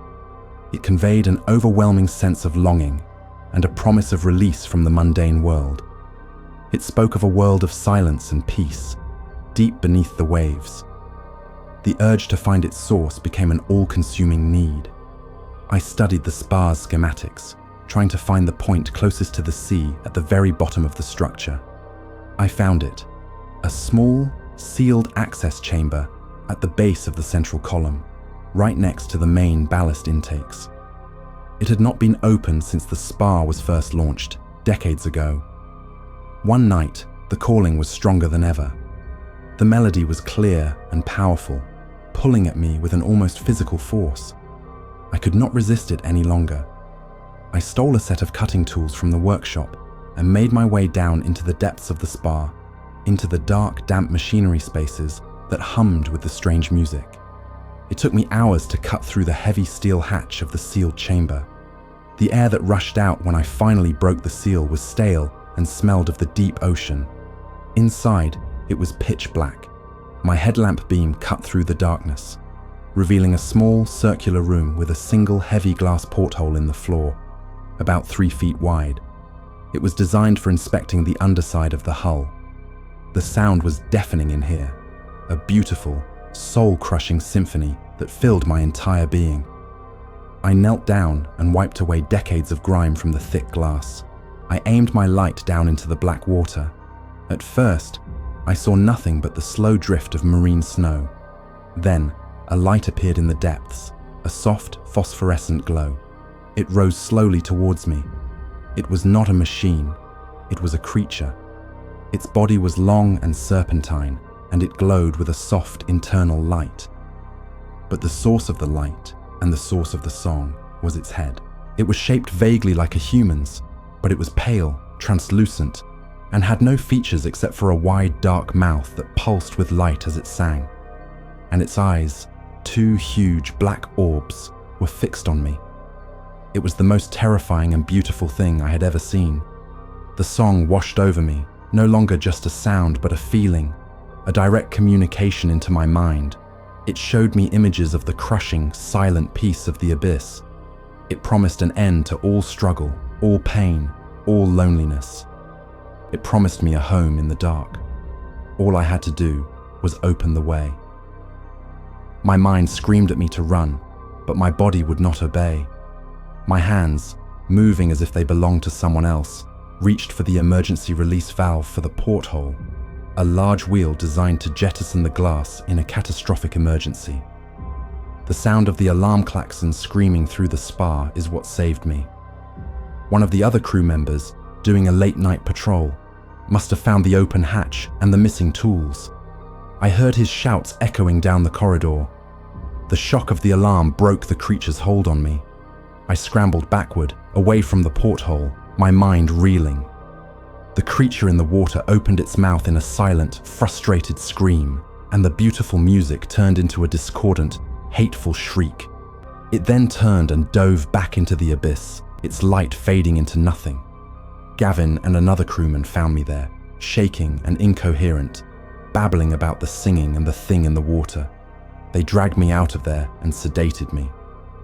It conveyed an overwhelming sense of longing and a promise of release from the mundane world. It spoke of a world of silence and peace, deep beneath the waves. The urge to find its source became an all-consuming need. I studied the spa's schematics, trying to find the point closest to the sea at the very bottom of the structure. I found it, a small, sealed access chamber at the base of the central column, right next to the main ballast intakes. It had not been opened since the spa was first launched, decades ago. One night, the calling was stronger than ever. The melody was clear and powerful, pulling at me with an almost physical force. I could not resist it any longer. I stole a set of cutting tools from the workshop and made my way down into the depths of the spa, into the dark, damp machinery spaces that hummed with the strange music. It took me hours to cut through the heavy steel hatch of the sealed chamber. The air that rushed out when I finally broke the seal was stale and smelled of the deep ocean. Inside, it was pitch black. My headlamp beam cut through the darkness, revealing a small circular room with a single heavy glass porthole in the floor, about 3 feet wide. It was designed for inspecting the underside of the hull. The sound was deafening in here, a beautiful, soul-crushing symphony that filled my entire being. I knelt down and wiped away decades of grime from the thick glass. I aimed my light down into the black water. At first, I saw nothing but the slow drift of marine snow. Then, a light appeared in the depths, a soft, phosphorescent glow. It rose slowly towards me. It was not a machine, it was a creature. Its body was long and serpentine, and it glowed with a soft internal light. But the source of the light, and the source of the song, was its head. It was shaped vaguely like a human's, but it was pale, translucent, and had no features except for a wide, dark mouth that pulsed with light as it sang. And its eyes, 2 huge black orbs, were fixed on me. It was the most terrifying and beautiful thing I had ever seen. The song washed over me, no longer just a sound but a feeling, a direct communication into my mind. It showed me images of the crushing, silent peace of the abyss. It promised an end to all struggle, all pain, all loneliness. It promised me a home in the dark. All I had to do was open the way. My mind screamed at me to run, but my body would not obey. My hands, moving as if they belonged to someone else, reached for the emergency release valve for the porthole, a large wheel designed to jettison the glass in a catastrophic emergency. The sound of the alarm klaxon screaming through the spa is what saved me. One of the other crew members, doing a late-night patrol, must have found the open hatch and the missing tools. I heard his shouts echoing down the corridor. The shock of the alarm broke the creature's hold on me. I scrambled backward, away from the porthole, my mind reeling. The creature in the water opened its mouth in a silent, frustrated scream, and the beautiful music turned into a discordant, hateful shriek. It then turned and dove back into the abyss, its light fading into nothing. Gavin and another crewman found me there, shaking and incoherent, babbling about the singing and the thing in the water. They dragged me out of there and sedated me.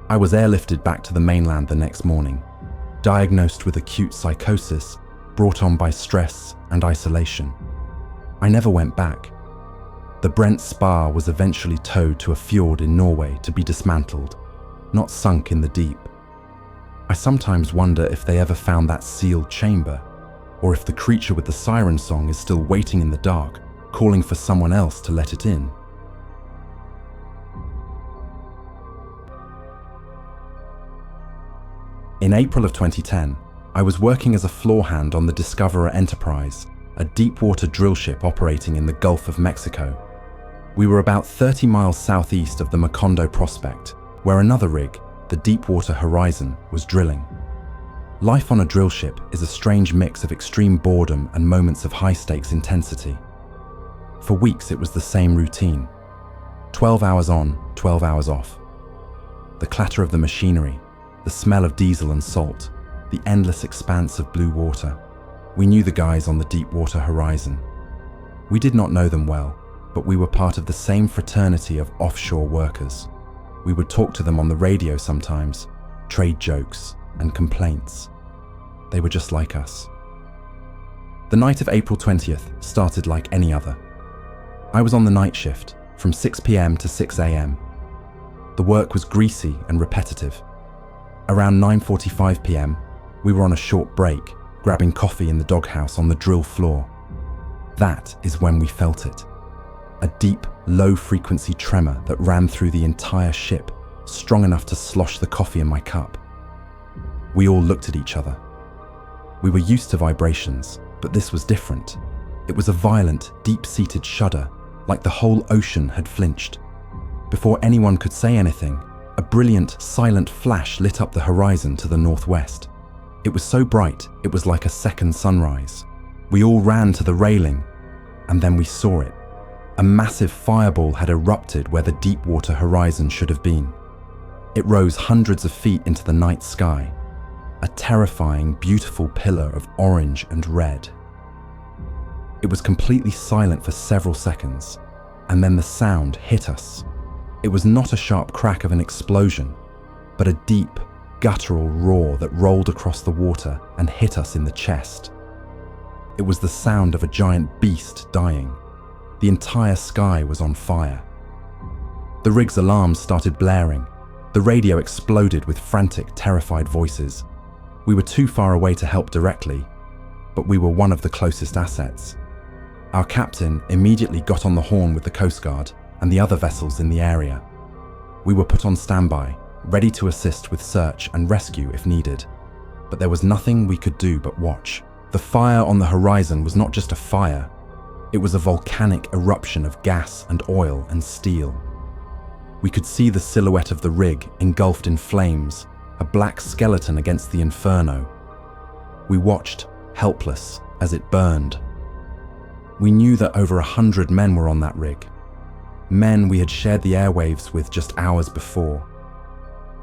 I was airlifted back to the mainland the next morning, diagnosed with acute psychosis brought on by stress and isolation. I never went back. The Brent Spa was eventually towed to a fjord in Norway to be dismantled, not sunk in the deep. I sometimes wonder if they ever found that sealed chamber, or if the creature with the siren song is still waiting in the dark, calling for someone else to let it in. In April of 2010, I was working as a floor hand on the Discoverer Enterprise, a deep-water drillship operating in the Gulf of Mexico. We were about 30 miles southeast of the Macondo prospect, where another rig, the Deepwater Horizon, was drilling. Life on a drillship is a strange mix of extreme boredom and moments of high-stakes intensity. For weeks it was the same routine. 12 hours on, 12 hours off. The clatter of the machinery, the smell of diesel and salt, the endless expanse of blue water. We knew the guys on the Deepwater Horizon. We did not know them well, but we were part of the same fraternity of offshore workers. We would talk to them on the radio sometimes, trade jokes and complaints. They were just like us. The night of April 20th started like any other. I was on the night shift, from 6 p.m. to 6 a.m. The work was greasy and repetitive. Around 9:45 p.m., we were on a short break, grabbing coffee in the doghouse on the drill floor. That is when we felt it. A deep, low-frequency tremor that ran through the entire ship, strong enough to slosh the coffee in my cup. We all looked at each other. We were used to vibrations, but this was different. It was a violent, deep-seated shudder, like the whole ocean had flinched. Before anyone could say anything, a brilliant, silent flash lit up the horizon to the northwest. It was so bright, it was like a second sunrise. We all ran to the railing, and then we saw it. A massive fireball had erupted where the deep water horizon should have been. It rose hundreds of feet into the night sky, a terrifying, beautiful pillar of orange and red. It was completely silent for several seconds, and then the sound hit us. It was not a sharp crack of an explosion, but a deep, guttural roar that rolled across the water and hit us in the chest. It was the sound of a giant beast dying. The entire sky was on fire. The rig's alarms started blaring. The radio exploded with frantic, terrified voices. We were too far away to help directly, but we were one of the closest assets. Our captain immediately got on the horn with the Coast Guard and the other vessels in the area. We were put on standby, ready to assist with search and rescue if needed. But there was nothing we could do but watch. The fire on the horizon was not just a fire. It was a volcanic eruption of gas and oil and steel. We could see the silhouette of the rig engulfed in flames, a black skeleton against the inferno. We watched, helpless, as it burned. We knew that over 100 men were on that rig. Men we had shared the airwaves with just hours before.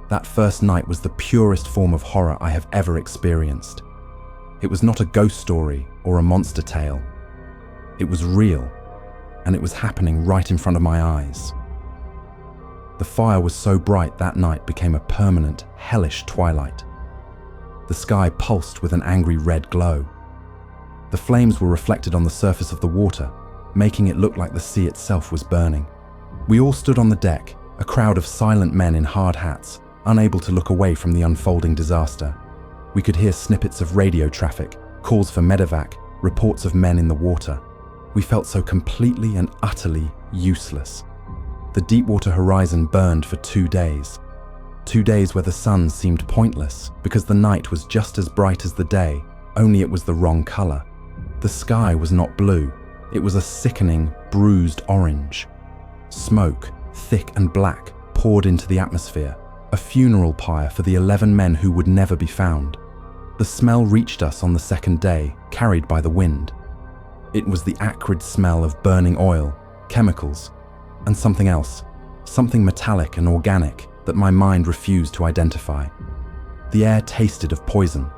That first night was the purest form of horror I have ever experienced. It was not a ghost story or a monster tale. It was real, and it was happening right in front of my eyes. The fire was so bright that night became a permanent, hellish twilight. The sky pulsed with an angry red glow. The flames were reflected on the surface of the water, making it look like the sea itself was burning. We all stood on the deck, a crowd of silent men in hard hats, unable to look away from the unfolding disaster. We could hear snippets of radio traffic, calls for medevac, reports of men in the water. We felt so completely and utterly useless. The deep-water horizon burned for 2 days. 2 days where the sun seemed pointless because the night was just as bright as the day, only it was the wrong color. The sky was not blue. It was a sickening, bruised orange. Smoke, thick and black, poured into the atmosphere, a funeral pyre for the 11 men who would never be found. The smell reached us on the second day, carried by the wind. It was the acrid smell of burning oil, chemicals, and something else, something metallic and organic that my mind refused to identify. The air tasted of poison.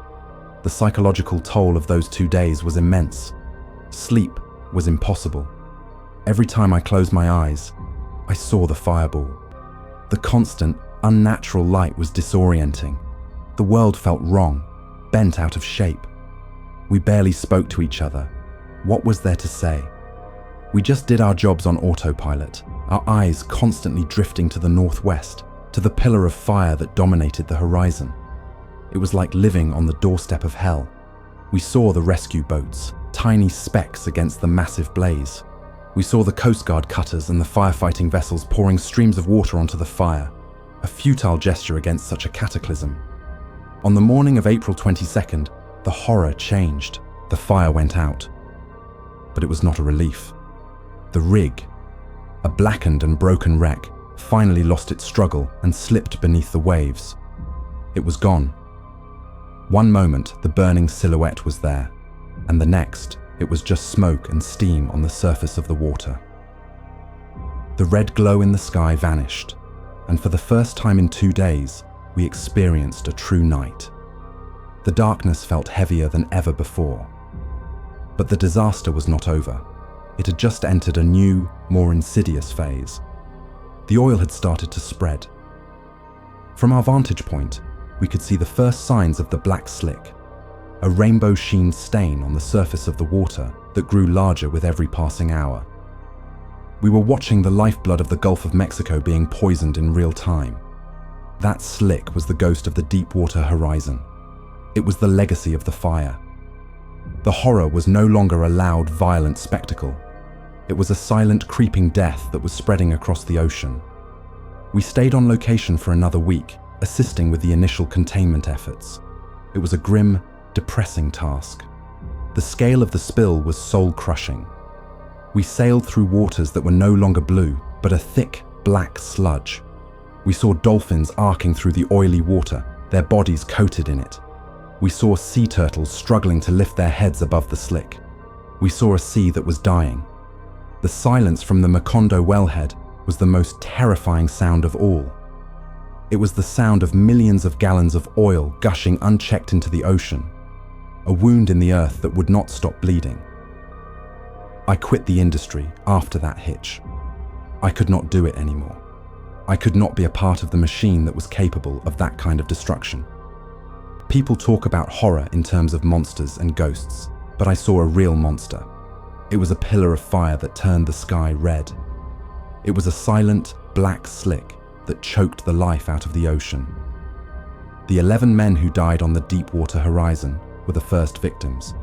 The psychological toll of those 2 days was immense. Sleep was impossible. Every time I closed my eyes, I saw the fireball. The constant, unnatural light was disorienting. The world felt wrong, bent out of shape. We barely spoke to each other. What was there to say? We just did our jobs on autopilot, our eyes constantly drifting to the northwest, to the pillar of fire that dominated the horizon. It was like living on the doorstep of hell. We saw the rescue boats, tiny specks against the massive blaze. We saw the Coast Guard cutters and the firefighting vessels pouring streams of water onto the fire, a futile gesture against such a cataclysm. On the morning of April 22nd, the horror changed. The fire went out. But it was not a relief. The rig, a blackened and broken wreck, finally lost its struggle and slipped beneath the waves. It was gone. One moment, the burning silhouette was there, and the next, it was just smoke and steam on the surface of the water. The red glow in the sky vanished, and for the first time in 2 days, we experienced a true night. The darkness felt heavier than ever before. But the disaster was not over. It had just entered a new, more insidious phase. The oil had started to spread. From our vantage point, we could see the first signs of the black slick, a rainbow-sheen stain on the surface of the water that grew larger with every passing hour. We were watching the lifeblood of the Gulf of Mexico being poisoned in real time. That slick was the ghost of the Deepwater Horizon. It was the legacy of the fire. The horror was no longer a loud, violent spectacle. It was a silent, creeping death that was spreading across the ocean. We stayed on location for another week, assisting with the initial containment efforts. It was a grim, depressing task. The scale of the spill was soul-crushing. We sailed through waters that were no longer blue, but a thick, black sludge. We saw dolphins arcing through the oily water, their bodies coated in it. We saw sea turtles struggling to lift their heads above the slick. We saw a sea that was dying. The silence from the Macondo wellhead was the most terrifying sound of all. It was the sound of millions of gallons of oil gushing unchecked into the ocean, a wound in the earth that would not stop bleeding. I quit the industry after that hitch. I could not do it anymore. I could not be a part of the machine that was capable of that kind of destruction. People talk about horror in terms of monsters and ghosts, but I saw a real monster. It was a pillar of fire that turned the sky red. It was a silent, black slick that choked the life out of the ocean. The 11 men who died on the Deepwater Horizon were the first victims,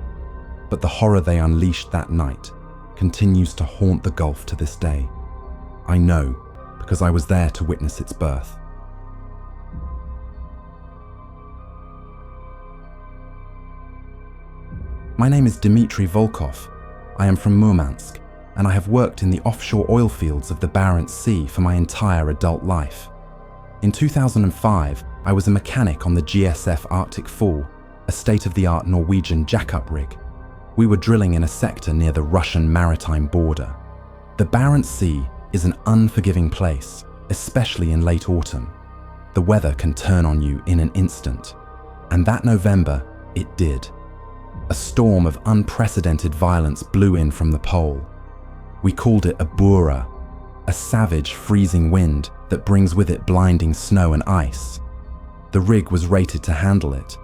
but the horror they unleashed that night continues to haunt the Gulf to this day. I know, because I was there to witness its birth. My name is Dmitry Volkov. I am from Murmansk, and I have worked in the offshore oil fields of the Barents Sea for my entire adult life. In 2005, I was a mechanic on the GSF Arctic Fool, a state-of-the-art Norwegian jack-up rig. We were drilling in a sector near the Russian maritime border. The Barents Sea is an unforgiving place, especially in late autumn. The weather can turn on you in an instant, and that November, it did. A storm of unprecedented violence blew in from the pole. We called it a bura, a savage, freezing wind that brings with it blinding snow and ice. The rig was rated to handle it,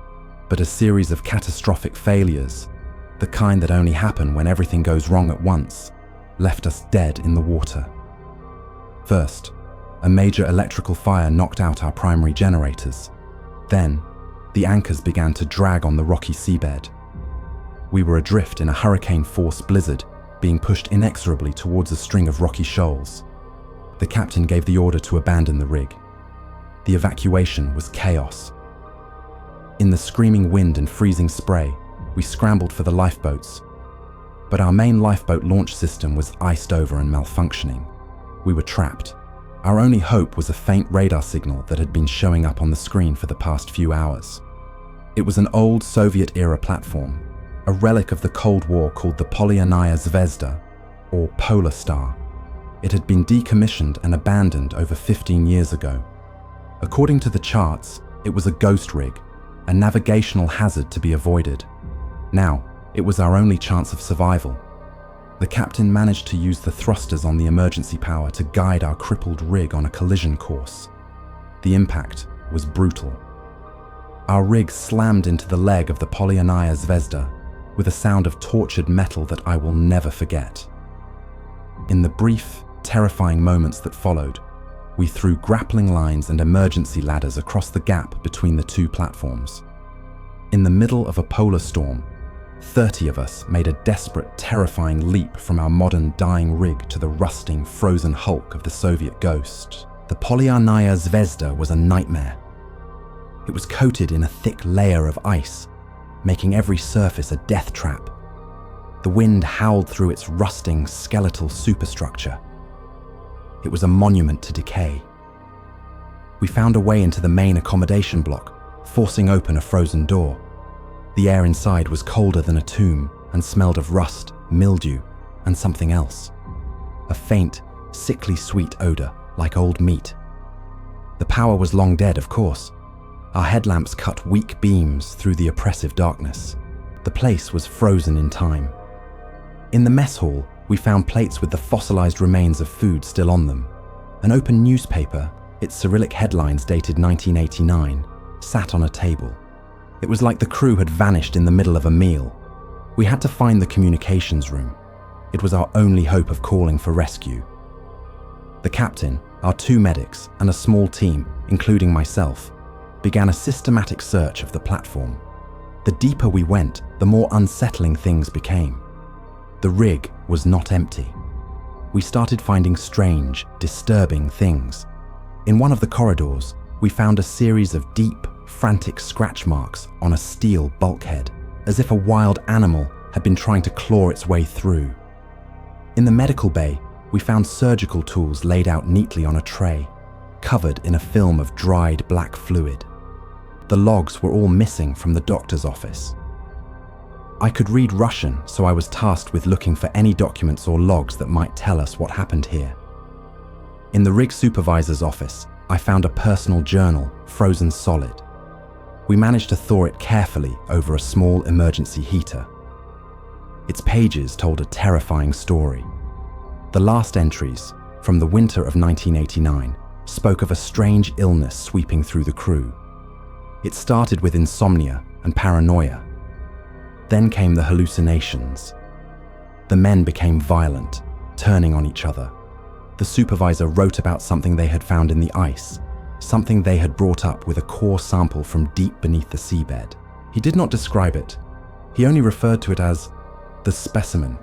but a series of catastrophic failures, the kind that only happen when everything goes wrong at once, left us dead in the water. First, a major electrical fire knocked out our primary generators. Then, the anchors began to drag on the rocky seabed. We were adrift in a hurricane-force blizzard, being pushed inexorably towards a string of rocky shoals. The captain gave the order to abandon the rig. The evacuation was chaos. In the screaming wind and freezing spray, we scrambled for the lifeboats. But our main lifeboat launch system was iced over and malfunctioning. We were trapped. Our only hope was a faint radar signal that had been showing up on the screen for the past few hours. It was an old Soviet-era platform, a relic of the Cold War called the Polyarnaya Zvezda, or Polar Star. It had been decommissioned and abandoned over 15 years ago. According to the charts, it was a ghost rig, a navigational hazard to be avoided. Now, it was our only chance of survival. The captain managed to use the thrusters on the emergency power to guide our crippled rig on a collision course. The impact was brutal. Our rig slammed into the leg of the Polyarnaya Zvezda, with a sound of tortured metal that I will never forget. In the brief, terrifying moments that followed, we threw grappling lines and emergency ladders across the gap between the two platforms. In the middle of a polar storm, 30 of us made a desperate, terrifying leap from our modern dying rig to the rusting, frozen hulk of the Soviet ghost. The Polyarnaya Zvezda was a nightmare. It was coated in a thick layer of ice, making every surface a death trap. The wind howled through its rusting, skeletal superstructure. It was a monument to decay. We found a way into the main accommodation block, forcing open a frozen door. The air inside was colder than a tomb and smelled of rust, mildew, and something else. A faint, sickly sweet odor, like old meat. The power was long dead, of course. Our headlamps cut weak beams through the oppressive darkness. The place was frozen in time. In the mess hall, we found plates with the fossilized remains of food still on them. An open newspaper, its Cyrillic headlines dated 1989, sat on a table. It was like the crew had vanished in the middle of a meal. We had to find the communications room. It was our only hope of calling for rescue. The captain, our 2 medics, and a small team including myself, began a systematic search of the platform. The deeper we went, the more unsettling things became. The rig was not empty. We started finding strange, disturbing things. In one of the corridors, we found a series of deep, frantic scratch marks on a steel bulkhead, as if a wild animal had been trying to claw its way through. In the medical bay, we found surgical tools laid out neatly on a tray, covered in a film of dried black fluid. The logs were all missing from the doctor's office. I could read Russian, so I was tasked with looking for any documents or logs that might tell us what happened here. In the rig supervisor's office, I found a personal journal, frozen solid. We managed to thaw it carefully over a small emergency heater. Its pages told a terrifying story. The last entries, from the winter of 1989, spoke of a strange illness sweeping through the crew. It started with insomnia and paranoia. Then came the hallucinations. The men became violent, turning on each other. The supervisor wrote about something they had found in the ice, something they had brought up with a core sample from deep beneath the seabed. He did not describe it. He only referred to it as the specimen.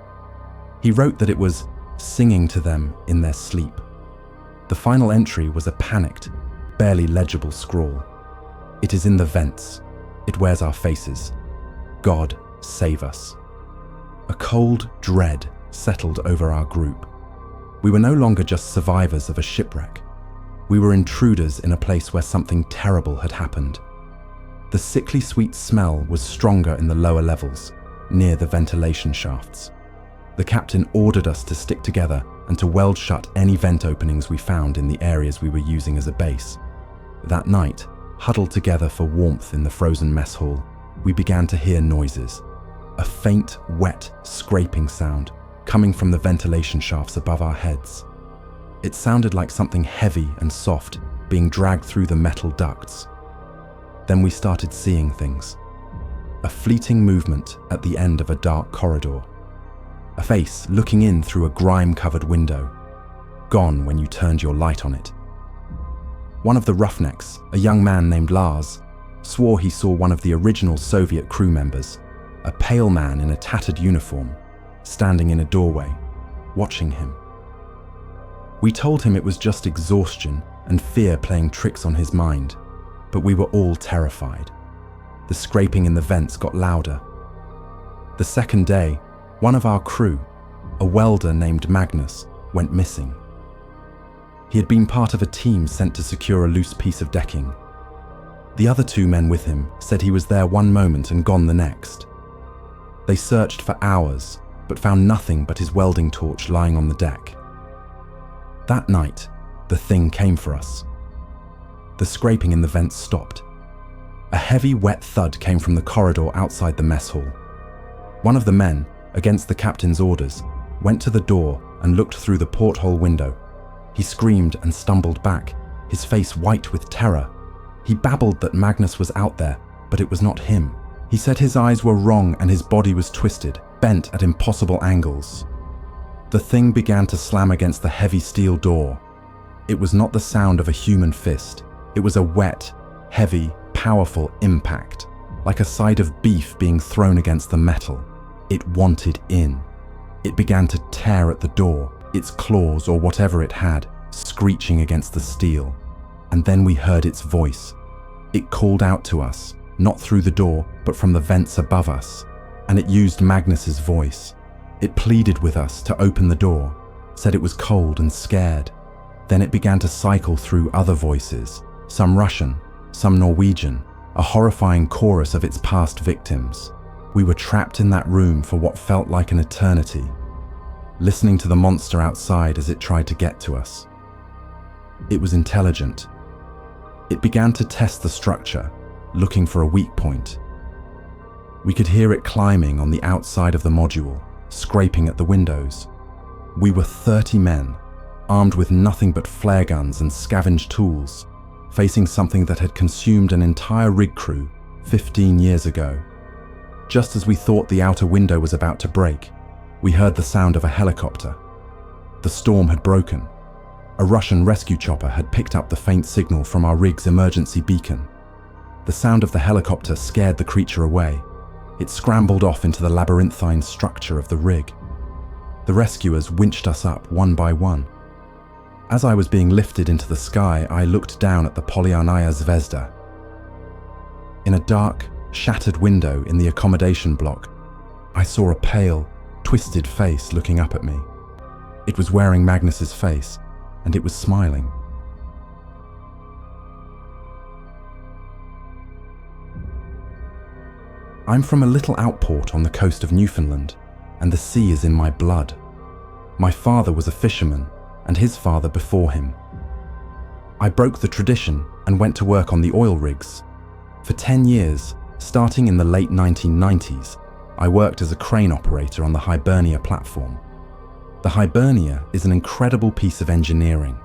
He wrote that it was singing to them in their sleep. The final entry was a panicked, barely legible scrawl. It is in the vents. It wears our faces. God save us. A cold dread settled over our group. We were no longer just survivors of a shipwreck. We were intruders in a place where something terrible had happened. The sickly sweet smell was stronger in the lower levels, near the ventilation shafts. The captain ordered us to stick together and to weld shut any vent openings we found in the areas we were using as a base. That night, huddled together for warmth in the frozen mess hall, we began to hear noises. A faint, wet, scraping sound coming from the ventilation shafts above our heads. It sounded like something heavy and soft being dragged through the metal ducts. Then we started seeing things. A fleeting movement at the end of a dark corridor. A face looking in through a grime-covered window, gone when you turned your light on it. One of the roughnecks, a young man named Lars, swore he saw one of the original Soviet crew members, a pale man in a tattered uniform, standing in a doorway, watching him. We told him it was just exhaustion and fear playing tricks on his mind, but we were all terrified. The scraping in the vents got louder. The second day, one of our crew, a welder named Magnus, went missing. He had been part of a team sent to secure a loose piece of decking. The other two men with him said he was there one moment and gone the next. They searched for hours, but found nothing but his welding torch lying on the deck. That night, the thing came for us. The scraping in the vents stopped. A heavy, wet thud came from the corridor outside the mess hall. One of the men, against the captain's orders, went to the door and looked through the porthole window. He screamed and stumbled back, his face white with terror. He babbled that Magnus was out there, but it was not him. He said his eyes were wrong and his body was twisted, bent at impossible angles. The thing began to slam against the heavy steel door. It was not the sound of a human fist. It was a wet, heavy, powerful impact, like a side of beef being thrown against the metal. It wanted in. It began to tear at the door, its claws or whatever it had, screeching against the steel. And then we heard its voice. It called out to us, not through the door, but from the vents above us. And it used Magnus's voice. It pleaded with us to open the door, said it was cold and scared. Then it began to cycle through other voices, some Russian, some Norwegian, a horrifying chorus of its past victims. We were trapped in that room for what felt like an eternity, listening to the monster outside as it tried to get to us. It was intelligent. It began to test the structure, looking for a weak point. We could hear it climbing on the outside of the module, scraping at the windows. We were 30 men, armed with nothing but flare guns and scavenged tools, facing something that had consumed an entire rig crew 15 years ago. Just as we thought the outer window was about to break, we heard the sound of a helicopter. The storm had broken. A Russian rescue chopper had picked up the faint signal from our rig's emergency beacon. The sound of the helicopter scared the creature away. It scrambled off into the labyrinthine structure of the rig. The rescuers winched us up one by one. As I was being lifted into the sky, I looked down at the Polyarnaya Zvezda. In a dark, shattered window in the accommodation block, I saw a pale, twisted face looking up at me. It was wearing Magnus's face, and it was smiling. I'm from a little outport on the coast of Newfoundland, and the sea is in my blood. My father was a fisherman, and his father before him. I broke the tradition and went to work on the oil rigs. For 10 years, starting in the late 1990s, I worked as a crane operator on the Hibernia platform. The Hibernia is an incredible piece of engineering,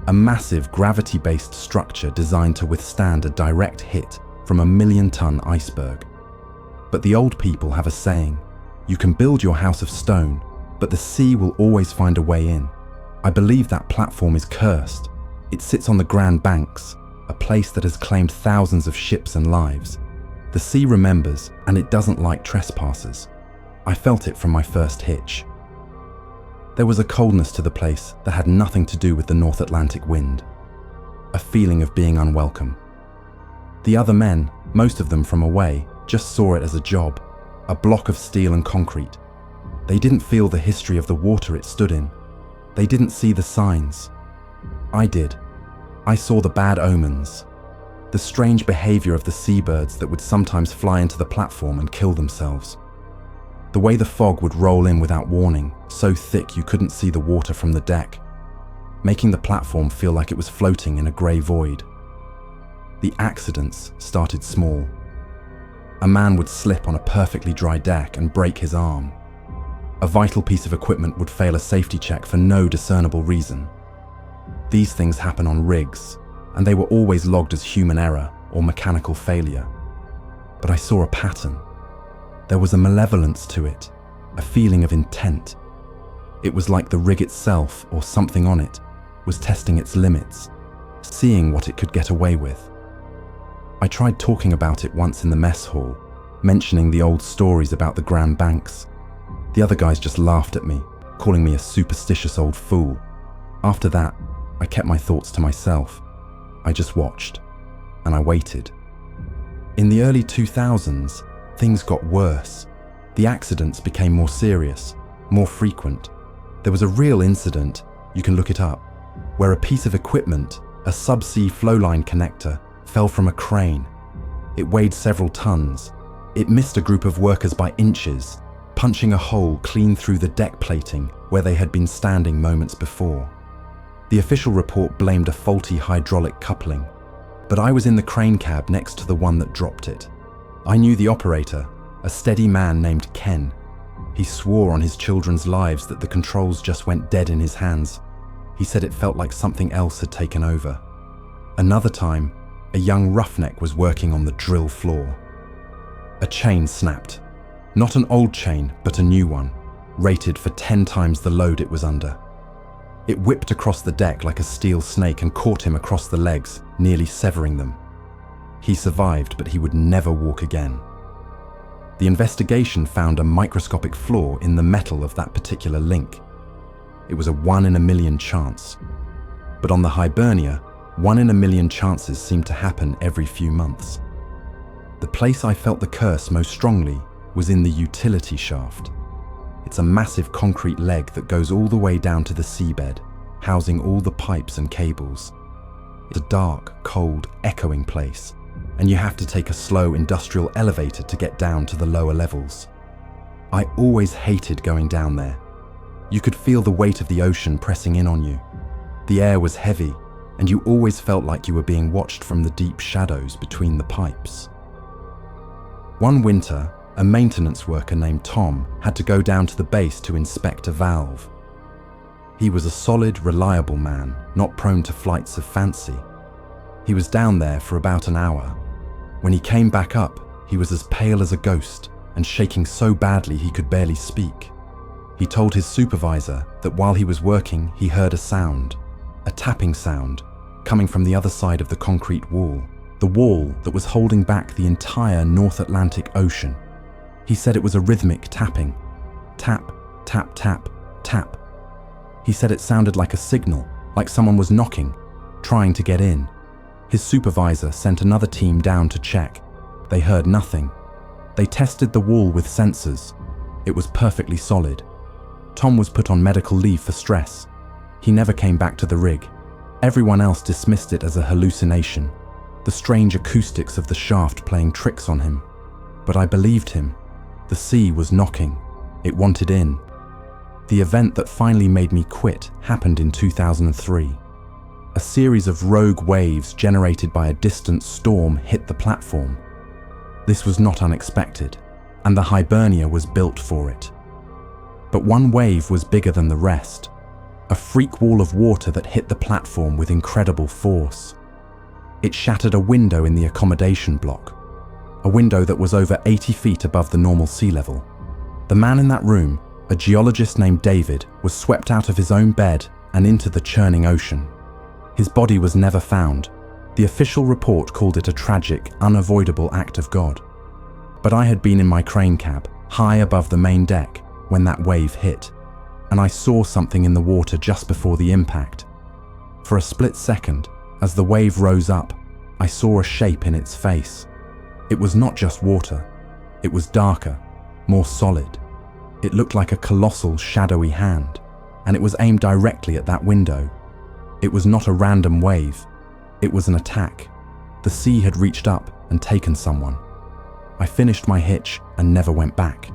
a massive gravity-based structure designed to withstand a direct hit from a million-ton iceberg. But the old people have a saying, you can build your house of stone, but the sea will always find a way in. I believe that platform is cursed. It sits on the Grand Banks, a place that has claimed thousands of ships and lives. The sea remembers, and it doesn't like trespassers. I felt it from my first hitch. There was a coldness to the place that had nothing to do with the North Atlantic wind, a feeling of being unwelcome. The other men, most of them from away, just saw it as a job, a block of steel and concrete. They didn't feel the history of the water it stood in. They didn't see the signs. I did. I saw the bad omens, the strange behavior of the seabirds that would sometimes fly into the platform and kill themselves. The way the fog would roll in without warning, so thick you couldn't see the water from the deck, making the platform feel like it was floating in a grey void. The accidents started small. A man would slip on a perfectly dry deck and break his arm. A vital piece of equipment would fail a safety check for no discernible reason. These things happen on rigs, and they were always logged as human error or mechanical failure. But I saw a pattern. There was a malevolence to it, a feeling of intent. It was like the rig itself, or something on it, was testing its limits, seeing what it could get away with. I tried talking about it once in the mess hall, mentioning the old stories about the Grand Banks. The other guys just laughed at me, calling me a superstitious old fool. After that, I kept my thoughts to myself. I just watched, and I waited. In the early 2000s, things got worse. The accidents became more serious, more frequent. There was a real incident, you can look it up, where a piece of equipment, a subsea flowline connector, fell from a crane. It weighed several tons. It missed a group of workers by inches, punching a hole clean through the deck plating where they had been standing moments before. The official report blamed a faulty hydraulic coupling, but I was in the crane cab next to the one that dropped it. I knew the operator, a steady man named Ken. He swore on his children's lives that the controls just went dead in his hands. He said it felt like something else had taken over. Another time, a young roughneck was working on the drill floor. A chain snapped. Not an old chain, but a new one, rated for 10 times the load it was under. It whipped across the deck like a steel snake and caught him across the legs, nearly severing them. He survived, but he would never walk again. The investigation found a microscopic flaw in the metal of that particular link. It was a 1 in a million chance. But on the Hibernia, 1 in a million chances seemed to happen every few months. The place I felt the curse most strongly was in the utility shaft. It's a massive concrete leg that goes all the way down to the seabed, housing all the pipes and cables. It's a dark, cold, echoing place, and you have to take a slow industrial elevator to get down to the lower levels. I always hated going down there. You could feel the weight of the ocean pressing in on you. The air was heavy, and you always felt like you were being watched from the deep shadows between the pipes. One winter, a maintenance worker named Tom had to go down to the base to inspect a valve. He was a solid, reliable man, not prone to flights of fancy. He was down there for about an hour. When he came back up, he was as pale as a ghost and shaking so badly he could barely speak. He told his supervisor that while he was working, he heard a sound, a tapping sound coming from the other side of the concrete wall, the wall that was holding back the entire North Atlantic Ocean. He said it was a rhythmic tapping. Tap, tap, tap, tap. He said it sounded like a signal, like someone was knocking, trying to get in. His supervisor sent another team down to check. They heard nothing. They tested the wall with sensors. It was perfectly solid. Tom was put on medical leave for stress. He never came back to the rig. Everyone else dismissed it as a hallucination, the strange acoustics of the shaft playing tricks on him. But I believed him. The sea was knocking. It wanted in. The event that finally made me quit happened in 2003. A series of rogue waves generated by a distant storm hit the platform. This was not unexpected, and the Hibernia was built for it. But one wave was bigger than the rest, a freak wall of water that hit the platform with incredible force. It shattered a window in the accommodation block, a window that was over 80 feet above the normal sea level. The man in that room, a geologist named David, was swept out of his own bed and into the churning ocean. His body was never found. The official report called it a tragic, unavoidable act of God. But I had been in my crane cab, high above the main deck, when that wave hit, and I saw something in the water just before the impact. For a split second, as the wave rose up, I saw a shape in its face. It was not just water. It was darker, more solid. It looked like a colossal, shadowy hand, and it was aimed directly at that window. It was not a random wave. It was an attack. The sea had reached up and taken someone. I finished my hitch and never went back.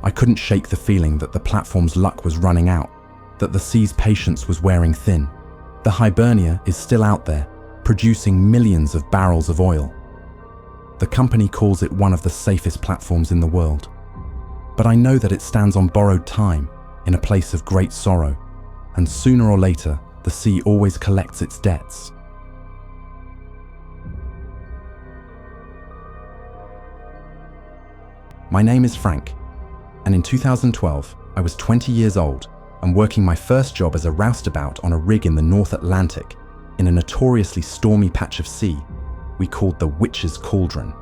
I couldn't shake the feeling that the platform's luck was running out, that the sea's patience was wearing thin. The Hibernia is still out there, producing millions of barrels of oil. The company calls it one of the safest platforms in the world. But I know that it stands on borrowed time, in a place of great sorrow, and sooner or later, the sea always collects its debts. My name is Frank, and in 2012, I was 20 years old and working my first job as a roustabout on a rig in the North Atlantic, in a notoriously stormy patch of sea we called the Witch's Cauldron.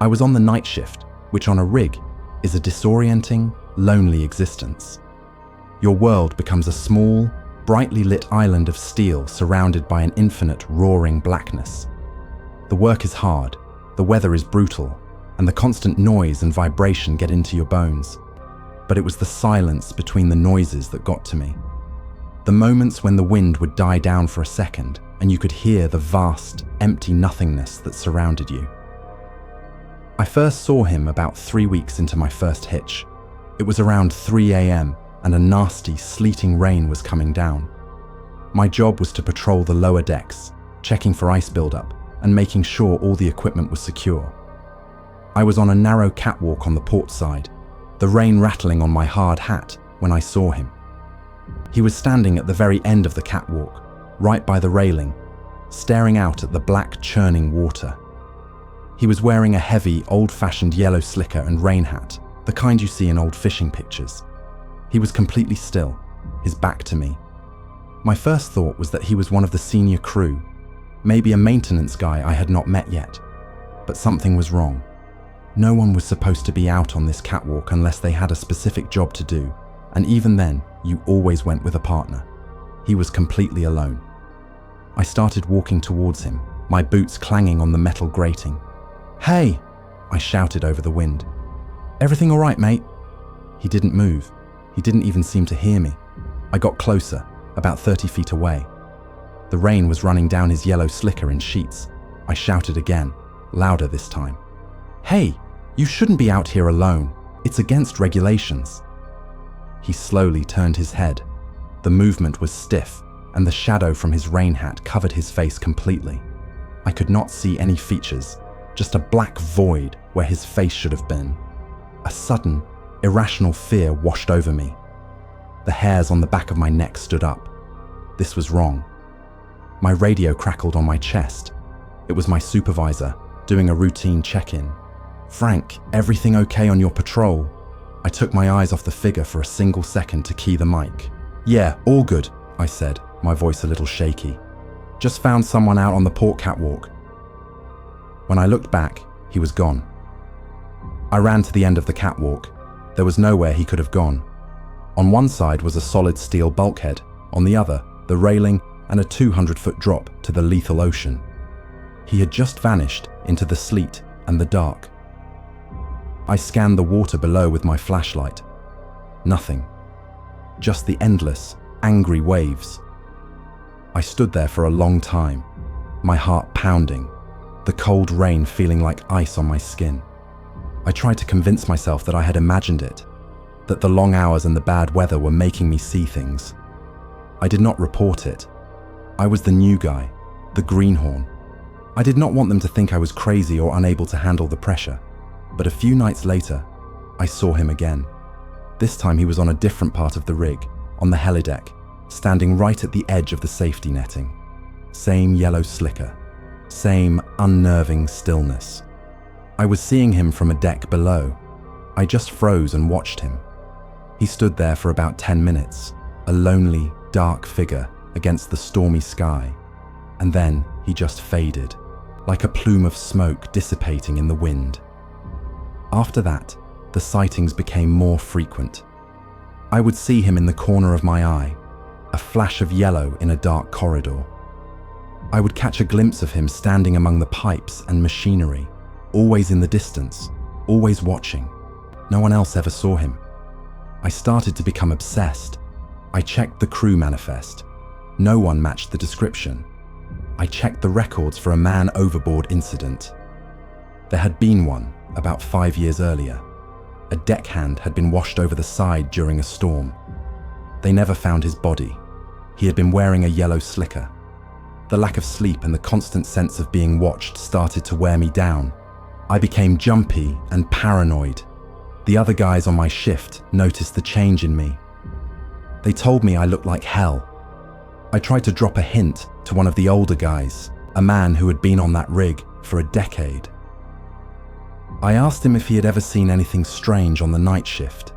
I was on the night shift, which on a rig is a disorienting, lonely existence. Your world becomes a small, brightly lit island of steel surrounded by an infinite, roaring blackness. The work is hard, the weather is brutal, and the constant noise and vibration get into your bones. But it was the silence between the noises that got to me. The moments when the wind would die down for a second and you could hear the vast, empty nothingness that surrounded you. I first saw him about 3 weeks into my first hitch. It was around 3 a.m. and a nasty, sleeting rain was coming down. My job was to patrol the lower decks, checking for ice buildup and making sure all the equipment was secure. I was on a narrow catwalk on the port side, the rain rattling on my hard hat when I saw him. He was standing at the very end of the catwalk, right by the railing, staring out at the black churning water. He was wearing a heavy, old-fashioned yellow slicker and rain hat, the kind you see in old fishing pictures. He was completely still, his back to me. My first thought was that he was one of the senior crew, maybe a maintenance guy I had not met yet. But something was wrong. No one was supposed to be out on this catwalk unless they had a specific job to do, and even then, you always went with a partner. He was completely alone. I started walking towards him, my boots clanging on the metal grating. "Hey!" I shouted over the wind. "Everything all right, mate?" He didn't move. He didn't even seem to hear me. I got closer, about 30 feet away. The rain was running down his yellow slicker in sheets. I shouted again, louder this time. "Hey! You shouldn't be out here alone. It's against regulations." He slowly turned his head. The movement was stiff, and the shadow from his rain hat covered his face completely. I could not see any features, just a black void where his face should have been. A sudden, irrational fear washed over me. The hairs on the back of my neck stood up. This was wrong. My radio crackled on my chest. It was my supervisor, doing a routine check-in. "Frank, everything okay on your patrol?" I took my eyes off the figure for a single second to key the mic. "Yeah, all good. I said, my voice a little shaky. "Just found someone out on the port catwalk." When I looked back, he was gone. I ran to the end of the catwalk. There was nowhere he could have gone. On one side was a solid steel bulkhead, on the other, the railing and a 200-foot drop to the lethal ocean. He had just vanished into the sleet and the dark. I scanned the water below with my flashlight. Nothing. Just the endless, angry waves. I stood there for a long time, my heart pounding, the cold rain feeling like ice on my skin. I tried to convince myself that I had imagined it, that the long hours and the bad weather were making me see things. I did not report it. I was the new guy, the greenhorn. I did not want them to think I was crazy or unable to handle the pressure. But a few nights later, I saw him again. This time he was on a different part of the rig, on the helideck, standing right at the edge of the safety netting. Same yellow slicker, same unnerving stillness. I was seeing him from a deck below. I just froze and watched him. He stood there for about 10 minutes, a lonely, dark figure against the stormy sky. And then he just faded, like a plume of smoke dissipating in the wind. After that, the sightings became more frequent. I would see him in the corner of my eye, a flash of yellow in a dark corridor. I would catch a glimpse of him standing among the pipes and machinery, always in the distance, always watching. No one else ever saw him. I started to become obsessed. I checked the crew manifest. No one matched the description. I checked the records for a man overboard incident. There had been one about 5 years earlier. A deckhand had been washed over the side during a storm. They never found his body. He had been wearing a yellow slicker. The lack of sleep and the constant sense of being watched started to wear me down. I became jumpy and paranoid. The other guys on my shift noticed the change in me. They told me I looked like hell. I tried to drop a hint to one of the older guys, a man who had been on that rig for a decade. I asked him if he had ever seen anything strange on the night shift.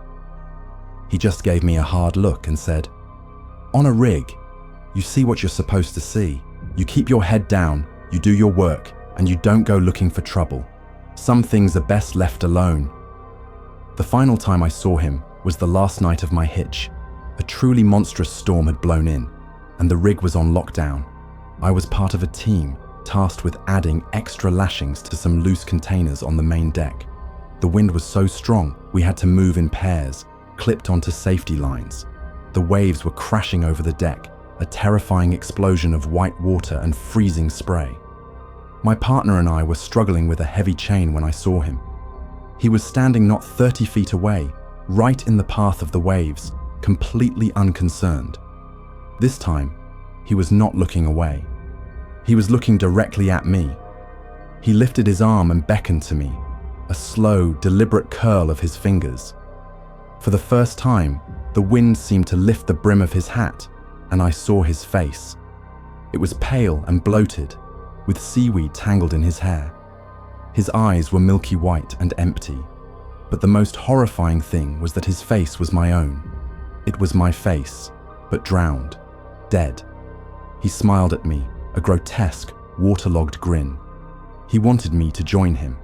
He just gave me a hard look and said, "On a rig, you see what you're supposed to see. You keep your head down, you do your work, and you don't go looking for trouble. Some things are best left alone." The final time I saw him was the last night of my hitch. A truly monstrous storm had blown in, and the rig was on lockdown. I was part of a team tasked with adding extra lashings to some loose containers on the main deck. The wind was so strong, we had to move in pairs, clipped onto safety lines. The waves were crashing over the deck, a terrifying explosion of white water and freezing spray. My partner and I were struggling with a heavy chain when I saw him. He was standing not 30 feet away, right in the path of the waves, completely unconcerned. This time, he was not looking away. He was looking directly at me. He lifted his arm and beckoned to me, a slow, deliberate curl of his fingers. For the first time, the wind seemed to lift the brim of his hat, and I saw his face. It was pale and bloated, with seaweed tangled in his hair. His eyes were milky white and empty, but the most horrifying thing was that his face was my own. It was my face, but drowned, dead. He smiled at me, a grotesque, waterlogged grin. He wanted me to join him.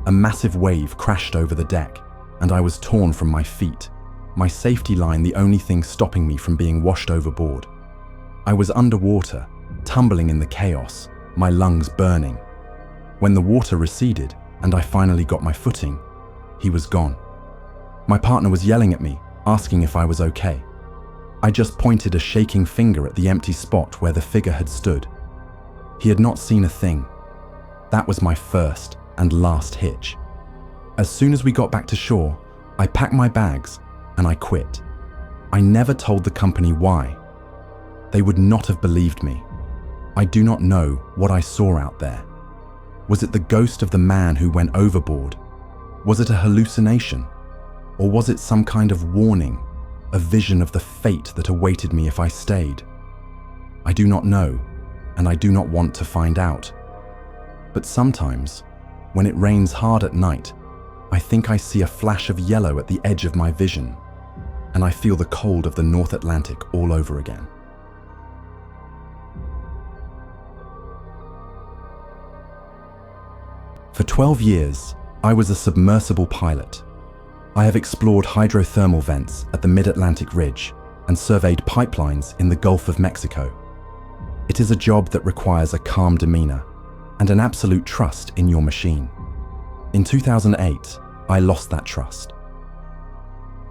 A massive wave crashed over the deck, and I was torn from my feet, my safety line the only thing stopping me from being washed overboard. I was underwater, tumbling in the chaos, my lungs burning. When the water receded and I finally got my footing, he was gone. My partner was yelling at me, asking if I was okay. I just pointed a shaking finger at the empty spot where the figure had stood. He had not seen a thing. That was my first and last hitch. As soon as we got back to shore, I packed my bags and I quit. I never told the company why. They would not have believed me. I do not know what I saw out there. Was it the ghost of the man who went overboard? Was it a hallucination? Or was it some kind of warning, a vision of the fate that awaited me if I stayed? I do not know, and I do not want to find out. But sometimes, when it rains hard at night, I think I see a flash of yellow at the edge of my vision, and I feel the cold of the North Atlantic all over again. For 12 years, I was a submersible pilot. I have explored hydrothermal vents at the Mid-Atlantic Ridge and surveyed pipelines in the Gulf of Mexico. It is a job that requires a calm demeanor and an absolute trust in your machine. In 2008, I lost that trust.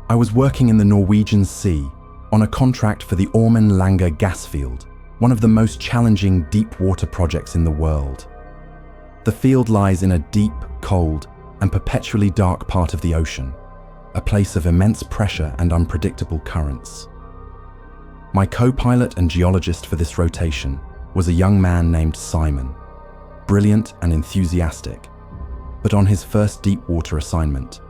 I was working in the Norwegian Sea on a contract for the Ormen Lange gas field, one of the most challenging deep water projects in the world. The field lies in a deep, cold, and perpetually dark part of the ocean, a place of immense pressure and unpredictable currents. My co-pilot and geologist for this rotation was a young man named Simon, brilliant and enthusiastic, but on his first deep water assignment.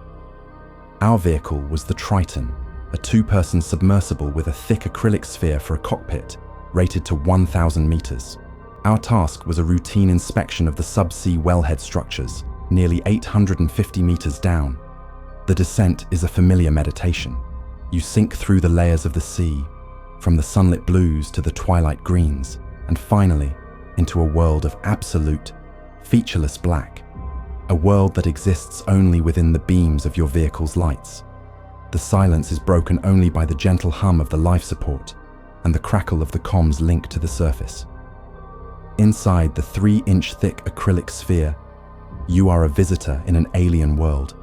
Our vehicle was the Triton, a two-person submersible with a thick acrylic sphere for a cockpit, rated to 1,000 meters. Our task was a routine inspection of the subsea wellhead structures, nearly 850 meters down. The descent is a familiar meditation. You sink through the layers of the sea, from the sunlit blues to the twilight greens, and finally into a world of absolute, featureless black, a world that exists only within the beams of your vehicle's lights. The silence is broken only by the gentle hum of the life support and the crackle of the comms link to the surface. Inside the 3-inch thick acrylic sphere, you are a visitor in an alien world,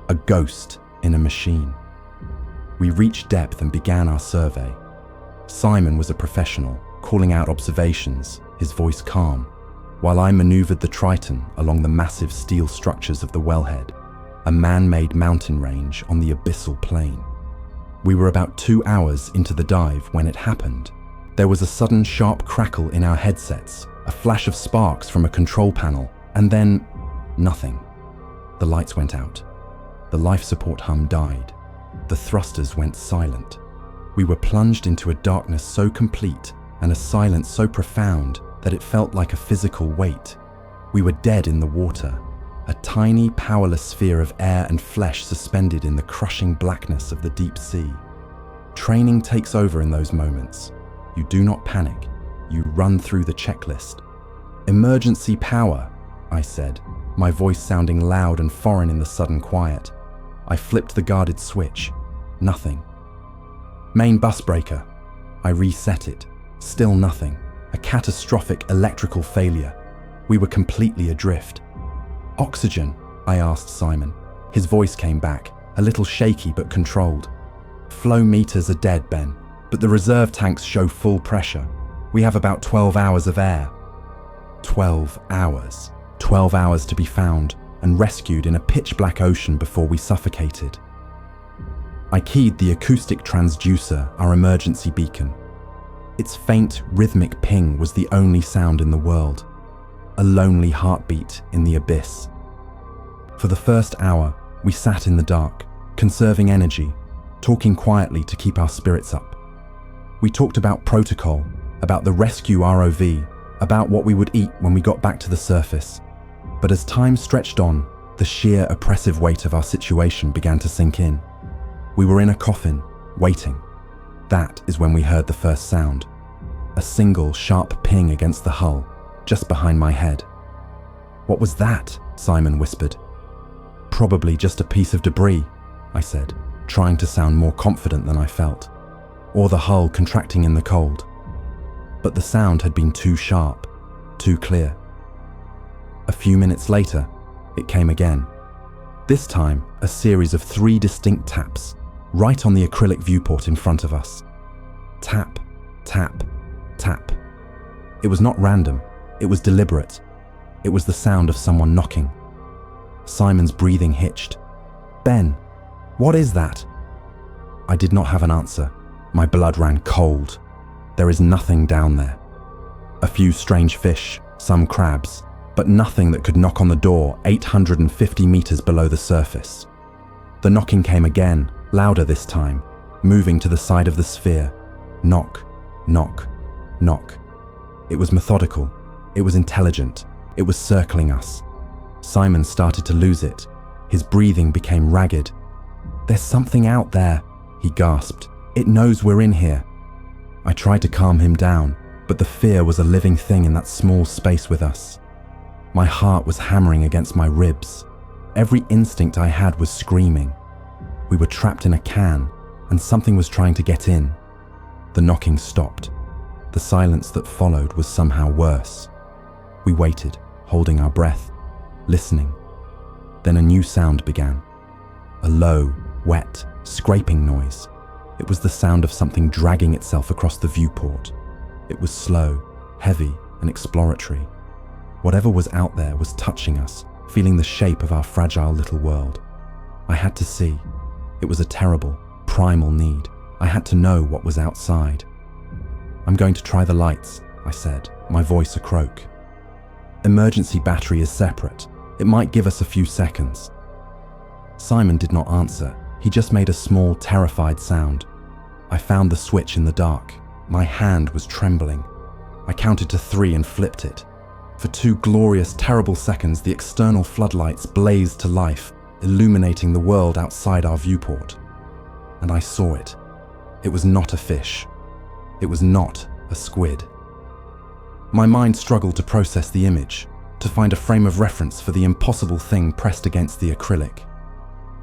a ghost in a machine. We reached depth and began our survey. Simon was a professional, calling out observations, his voice calm, while I maneuvered the Triton along the massive steel structures of the wellhead, a man-made mountain range on the abyssal plain. We were about 2 hours into the dive when it happened. There was a sudden sharp crackle in our headsets, a flash of sparks from a control panel, and then nothing. The lights went out. The life support hum died. The thrusters went silent. We were plunged into a darkness so complete and a silence so profound that it felt like a physical weight. We were dead in the water, a tiny, powerless sphere of air and flesh suspended in the crushing blackness of the deep sea. Training takes over in those moments. You do not panic. You run through the checklist. "Emergency power," I said, my voice sounding loud and foreign in the sudden quiet. I flipped the guarded switch. Nothing. "Main bus breaker." I reset it. Still nothing. A catastrophic electrical failure. We were completely adrift. "Oxygen?" I asked Simon. His voice came back, a little shaky but controlled. "Flow meters are dead, Ben, but the reserve tanks show full pressure. We have about 12 hours of air." 12 hours. 12 hours to be found and rescued in a pitch-black ocean before we suffocated. I keyed the acoustic transducer, our emergency beacon. Its faint, rhythmic ping was the only sound in the world, a lonely heartbeat in the abyss. For the first hour, we sat in the dark, conserving energy, talking quietly to keep our spirits up. We talked about protocol, about the rescue ROV, about what we would eat when we got back to the surface. But as time stretched on, the sheer oppressive weight of our situation began to sink in. We were in a coffin, waiting. That is when we heard the first sound. A single sharp ping against the hull, just behind my head. "What was that?" Simon whispered. "Probably just a piece of debris," I said, trying to sound more confident than I felt. "Or the hull contracting in the cold." But the sound had been too sharp, too clear. A few minutes later, it came again. This time, a series of 3 distinct taps, right on the acrylic viewport in front of us. Tap, tap, tap. It was not random, it was deliberate. It was the sound of someone knocking. Simon's breathing hitched. "Ben, what is that?" I did not have an answer. My blood ran cold. There is nothing down there. A few strange fish, some crabs, but nothing that could knock on the door 850 meters below the surface. The knocking came again, louder this time, moving to the side of the sphere. Knock, knock, knock. It was methodical. It was intelligent. It was circling us. Simon started to lose it. His breathing became ragged. "There's something out there," he gasped. "It knows we're in here." I tried to calm him down, but the fear was a living thing in that small space with us. My heart was hammering against my ribs. Every instinct I had was screaming. We were trapped in a can, and something was trying to get in. The knocking stopped. The silence that followed was somehow worse. We waited, holding our breath, listening. Then a new sound began. A low, wet, scraping noise. It was the sound of something dragging itself across the viewport. It was slow, heavy, and exploratory. Whatever was out there was touching us, feeling the shape of our fragile little world. I had to see. It was a terrible, primal need. I had to know what was outside. "I'm going to try the lights," I said, my voice a croak. "Emergency battery is separate. It might give us a few seconds." Simon did not answer. He just made a small, terrified sound. I found the switch in the dark. My hand was trembling. I counted to 3 and flipped it. For 2 glorious, terrible seconds, the external floodlights blazed to life, illuminating the world outside our viewport. And I saw it. It was not a fish. It was not a squid. My mind struggled to process the image, to find a frame of reference for the impossible thing pressed against the acrylic.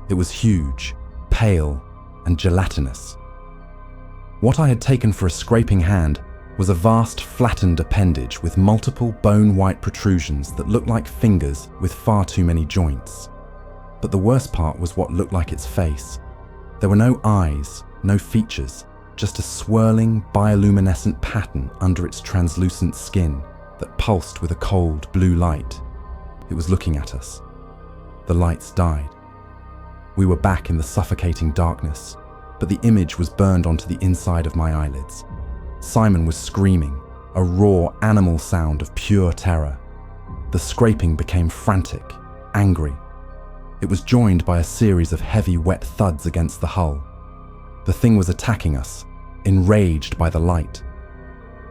It was huge, pale, and gelatinous. What I had taken for a scraping hand was a vast, flattened appendage with multiple bone-white protrusions that looked like fingers with far too many joints. But the worst part was what looked like its face. There were no eyes, no features, just a swirling, bioluminescent pattern under its translucent skin that pulsed with a cold, blue light. It was looking at us. The lights died. We were back in the suffocating darkness, but the image was burned onto the inside of my eyelids. Simon was screaming, a raw animal sound of pure terror. The scraping became frantic, angry. It was joined by a series of heavy, wet thuds against the hull. The thing was attacking us, enraged by the light.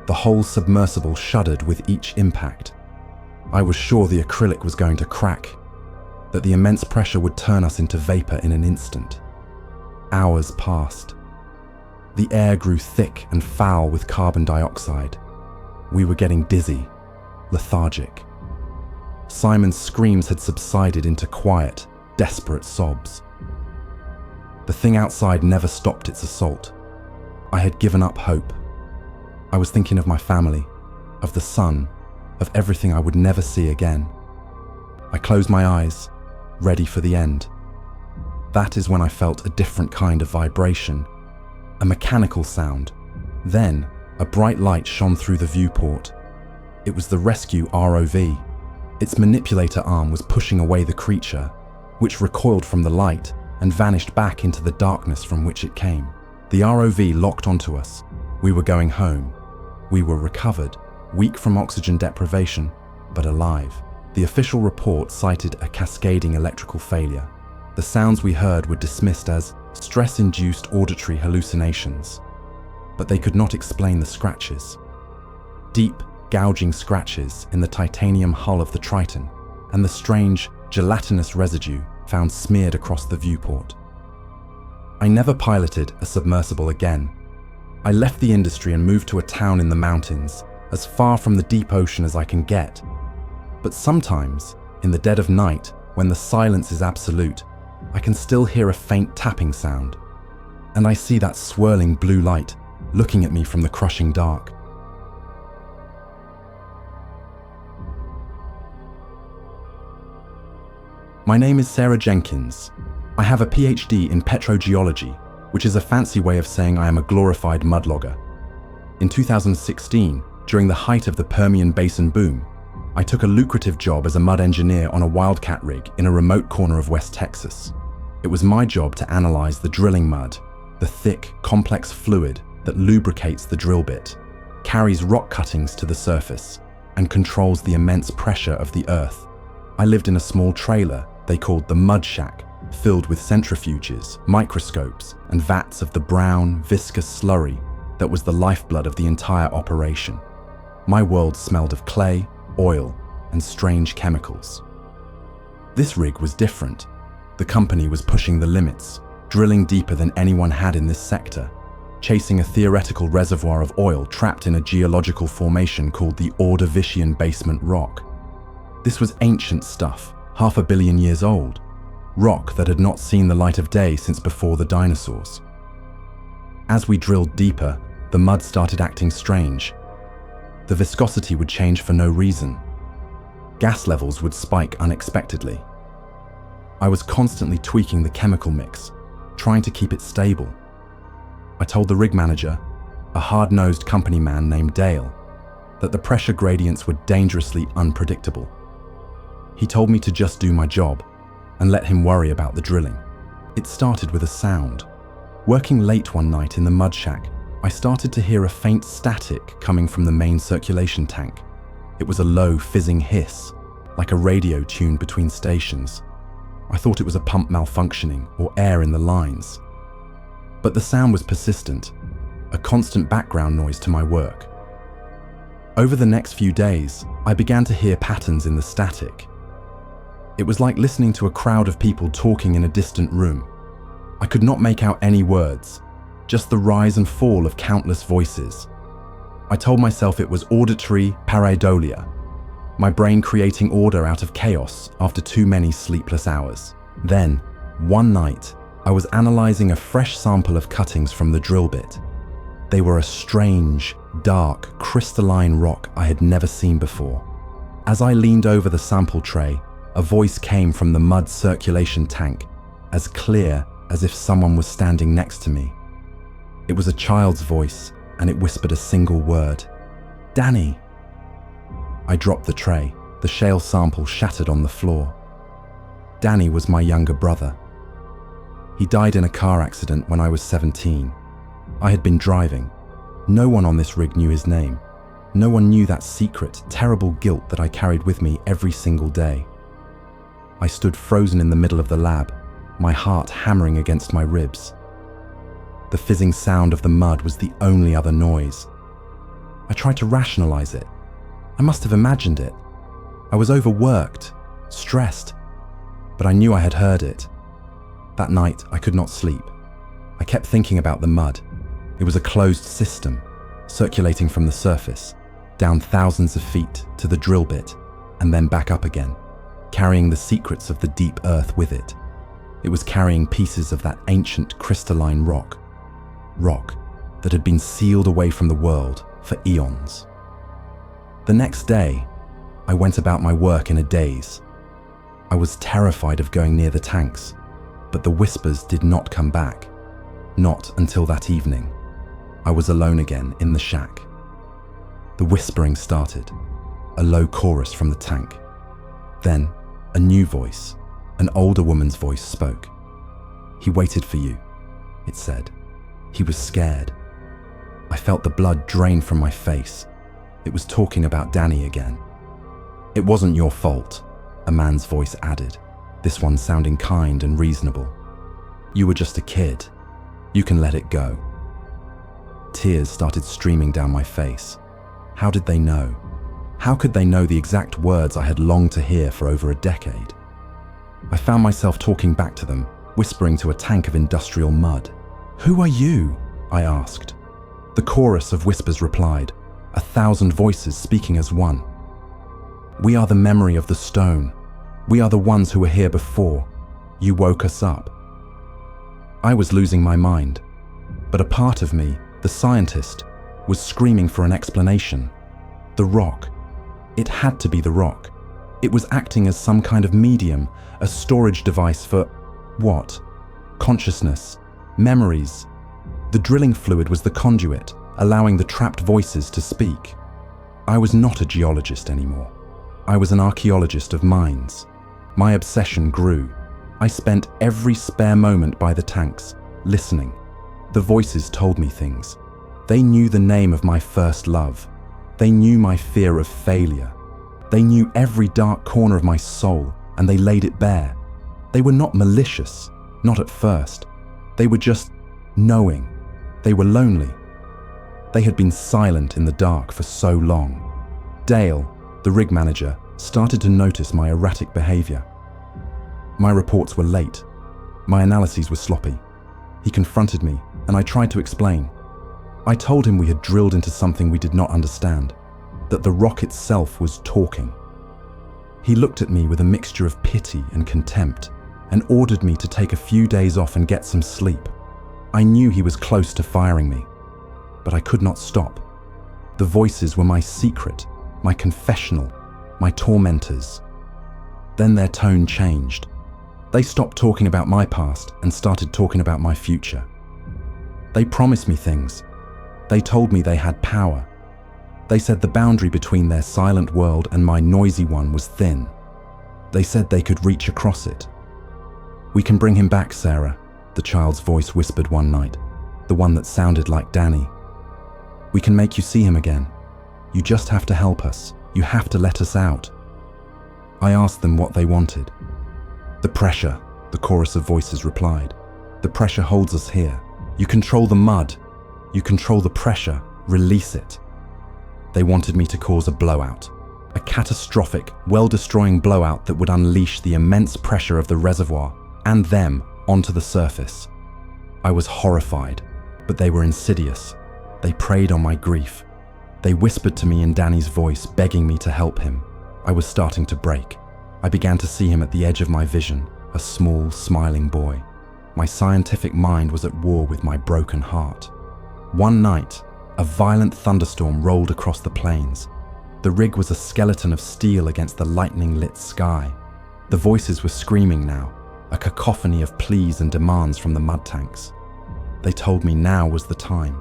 The whole submersible shuddered with each impact. I was sure the acrylic was going to crack, that the immense pressure would turn us into vapor in an instant. Hours passed. The air grew thick and foul with carbon dioxide. We were getting dizzy, lethargic. Simon's screams had subsided into quiet, desperate sobs. The thing outside never stopped its assault. I had given up hope. I was thinking of my family, of the sun, of everything I would never see again. I closed my eyes, ready for the end. That is when I felt a different kind of vibration, a mechanical sound. Then, a bright light shone through the viewport. It was the rescue ROV. Its manipulator arm was pushing away the creature, which recoiled from the light and vanished back into the darkness from which it came. The ROV locked onto us. We were going home. We were recovered, weak from oxygen deprivation, but alive. The official report cited a cascading electrical failure. The sounds we heard were dismissed as stress-induced auditory hallucinations, but they could not explain the scratches. Deep, gouging scratches in the titanium hull of the Triton, and the strange, gelatinous residue found smeared across the viewport. I never piloted a submersible again. I left the industry and moved to a town in the mountains, as far from the deep ocean as I can get. But sometimes, in the dead of night, when the silence is absolute, I can still hear a faint tapping sound, and I see that swirling blue light looking at me from the crushing dark. My name is Sarah Jenkins. I have a PhD in petrogeology, which is a fancy way of saying I am a glorified mudlogger. In 2016, during the height of the Permian Basin boom, I took a lucrative job as a mud engineer on a wildcat rig in a remote corner of West Texas. It was my job to analyze the drilling mud, the thick, complex fluid that lubricates the drill bit, carries rock cuttings to the surface, and controls the immense pressure of the earth. I lived in a small trailer they called the Mud Shack, filled with centrifuges, microscopes, and vats of the brown, viscous slurry that was the lifeblood of the entire operation. My world smelled of clay, oil, and strange chemicals. This rig was different. The company was pushing the limits, drilling deeper than anyone had in this sector, chasing a theoretical reservoir of oil trapped in a geological formation called the Ordovician basement rock. This was ancient stuff, 500 million years old. Rock that had not seen the light of day since before the dinosaurs. As we drilled deeper, the mud started acting strange. The viscosity would change for no reason. Gas levels would spike unexpectedly. I was constantly tweaking the chemical mix, trying to keep it stable. I told the rig manager, a hard-nosed company man named Dale, that the pressure gradients were dangerously unpredictable. He told me to just do my job and let him worry about the drilling. It started with a sound. Working late one night in the mud shack, I started to hear a faint static coming from the main circulation tank. It was a low, fizzing hiss, like a radio tuned between stations. I thought it was a pump malfunctioning or air in the lines. But the sound was persistent, a constant background noise to my work. Over the next few days, I began to hear patterns in the static. It was like listening to a crowd of people talking in a distant room. I could not make out any words, just the rise and fall of countless voices. I told myself it was auditory pareidolia, my brain creating order out of chaos after too many sleepless hours. Then, one night, I was analyzing a fresh sample of cuttings from the drill bit. They were a strange, dark, crystalline rock I had never seen before. As I leaned over the sample tray, a voice came from the mud circulation tank, as clear as if someone was standing next to me. It was a child's voice, and it whispered a single word, "Danny." I dropped the tray. The shale sample shattered on the floor. Danny was my younger brother. He died in a car accident when I was 17. I had been driving. No one on this rig knew his name. No one knew that secret, terrible guilt that I carried with me every single day. I stood frozen in the middle of the lab, my heart hammering against my ribs. The fizzing sound of the mud was the only other noise. I tried to rationalize it. I must have imagined it. I was overworked, stressed, but I knew I had heard it. That night, I could not sleep. I kept thinking about the mud. It was a closed system, circulating from the surface, down thousands of feet to the drill bit, and then back up again, carrying the secrets of the deep earth with it. It was carrying pieces of that ancient crystalline rock that had been sealed away from the world for eons. The next day, I went about my work in a daze. I was terrified of going near the tanks, but the whispers did not come back. Not until that evening. I was alone again in the shack. The whispering started, a low chorus from the tank. Then, a new voice, an older woman's voice spoke. "He waited for you," it said. He was scared. I felt the blood drain from my face. It was talking about Danny again. "It wasn't your fault," a man's voice added, this one sounding kind and reasonable. "You were just a kid. You can let it go." Tears started streaming down my face. How did they know? How could they know the exact words I had longed to hear for over a decade? I found myself talking back to them, whispering to a tank of industrial mud. "Who are you?" I asked. The chorus of whispers replied, 1,000 voices speaking as one. "We are the memory of the stone. We are the ones who were here before. You woke us up." I was losing my mind, but a part of me, the scientist, was screaming for an explanation. The rock. It had to be the rock. It was acting as some kind of medium, a storage device for what? Consciousness, memories. The drilling fluid was the conduit, allowing the trapped voices to speak. I was not a geologist anymore. I was an archaeologist of minds. My obsession grew. I spent every spare moment by the tanks, listening. The voices told me things. They knew the name of my first love. They knew my fear of failure. They knew every dark corner of my soul, and they laid it bare. They were not malicious, not at first. They were just knowing. They were lonely. They had been silent in the dark for so long. Dale, the rig manager, started to notice my erratic behavior. My reports were late. My analyses were sloppy. He confronted me, and I tried to explain. I told him we had drilled into something we did not understand, that the rock itself was talking. He looked at me with a mixture of pity and contempt and ordered me to take a few days off and get some sleep. I knew he was close to firing me, but I could not stop. The voices were my secret, my confessional, my tormentors. Then their tone changed. They stopped talking about my past and started talking about my future. They promised me things. They told me they had power. They said the boundary between their silent world and my noisy one was thin. They said they could reach across it. "We can bring him back, Sarah," the child's voice whispered one night, the one that sounded like Danny. "We can make you see him again. You just have to help us. You have to let us out." I asked them what they wanted. "The pressure," the chorus of voices replied. "The pressure holds us here. You control the mud. You control the pressure. Release it." They wanted me to cause a blowout, a catastrophic, well-destroying blowout that would unleash the immense pressure of the reservoir and them onto the surface. I was horrified, but they were insidious. They preyed on my grief. They whispered to me in Danny's voice, begging me to help him. I was starting to break. I began to see him at the edge of my vision, a small, smiling boy. My scientific mind was at war with my broken heart. One night, a violent thunderstorm rolled across the plains. The rig was a skeleton of steel against the lightning-lit sky. The voices were screaming now, a cacophony of pleas and demands from the mud tanks. They told me now was the time.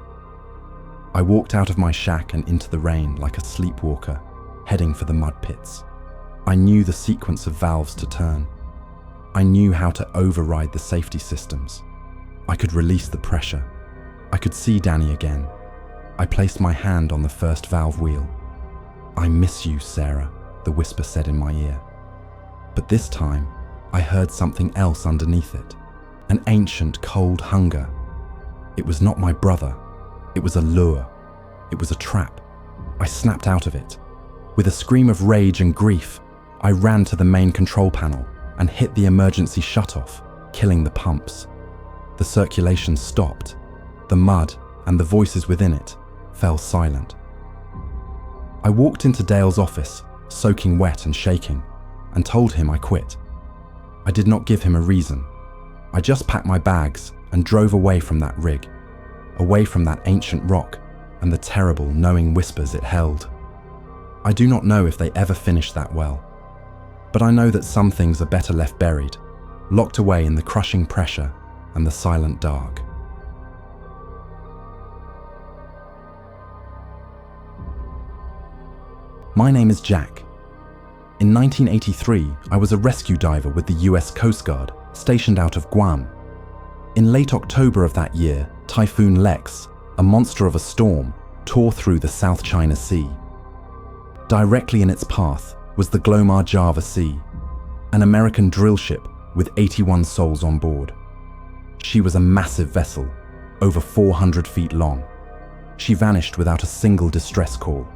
I walked out of my shack and into the rain like a sleepwalker, heading for the mud pits. I knew the sequence of valves to turn. I knew how to override the safety systems. I could release the pressure. I could see Danny again. I placed my hand on the first valve wheel. "I miss you, Sarah," the whisper said in my ear. But this time, I heard something else underneath it, an ancient, cold hunger. It was not my brother. It was a lure. It was a trap. I snapped out of it. With a scream of rage and grief, I ran to the main control panel and hit the emergency shutoff, killing the pumps. The circulation stopped. The mud and the voices within it fell silent. I walked into Dale's office, soaking wet and shaking, and told him I quit. I did not give him a reason. I just packed my bags and drove away from that rig, away from that ancient rock and the terrible, knowing whispers it held. I do not know if they ever finished that well, but I know that some things are better left buried, locked away in the crushing pressure and the silent dark. My name is Jack. In 1983, I was a rescue diver with the US Coast Guard, stationed out of Guam. In late October of that year, Typhoon Lex, a monster of a storm, tore through the South China Sea. Directly in its path was the Glomar Java Sea, an American drill ship with 81 souls on board. She was a massive vessel, over 400 feet long. She vanished without a single distress call.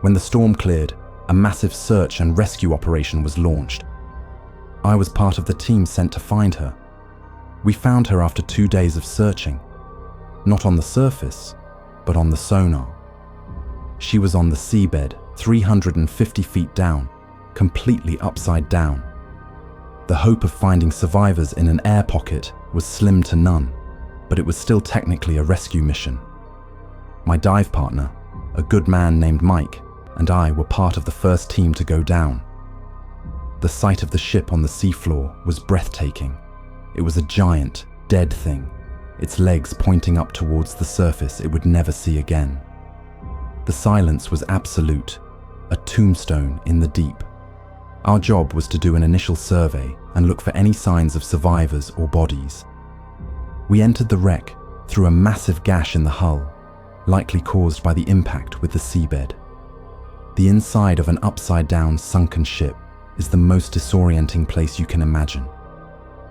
When the storm cleared, a massive search and rescue operation was launched. I was part of the team sent to find her. We found her after 2 days of searching, not on the surface, but on the sonar. She was on the seabed, 350 feet down, completely upside down. The hope of finding survivors in an air pocket was slim to none, but it was still technically a rescue mission. My dive partner, a good man named Mike, and I were part of the first team to go down. The sight of the ship on the seafloor was breathtaking. It was a giant, dead thing, its legs pointing up towards the surface it would never see again. The silence was absolute, a tombstone in the deep. Our job was to do an initial survey and look for any signs of survivors or bodies. We entered the wreck through a massive gash in the hull, likely caused by the impact with the seabed. The inside of an upside-down sunken ship is the most disorienting place you can imagine.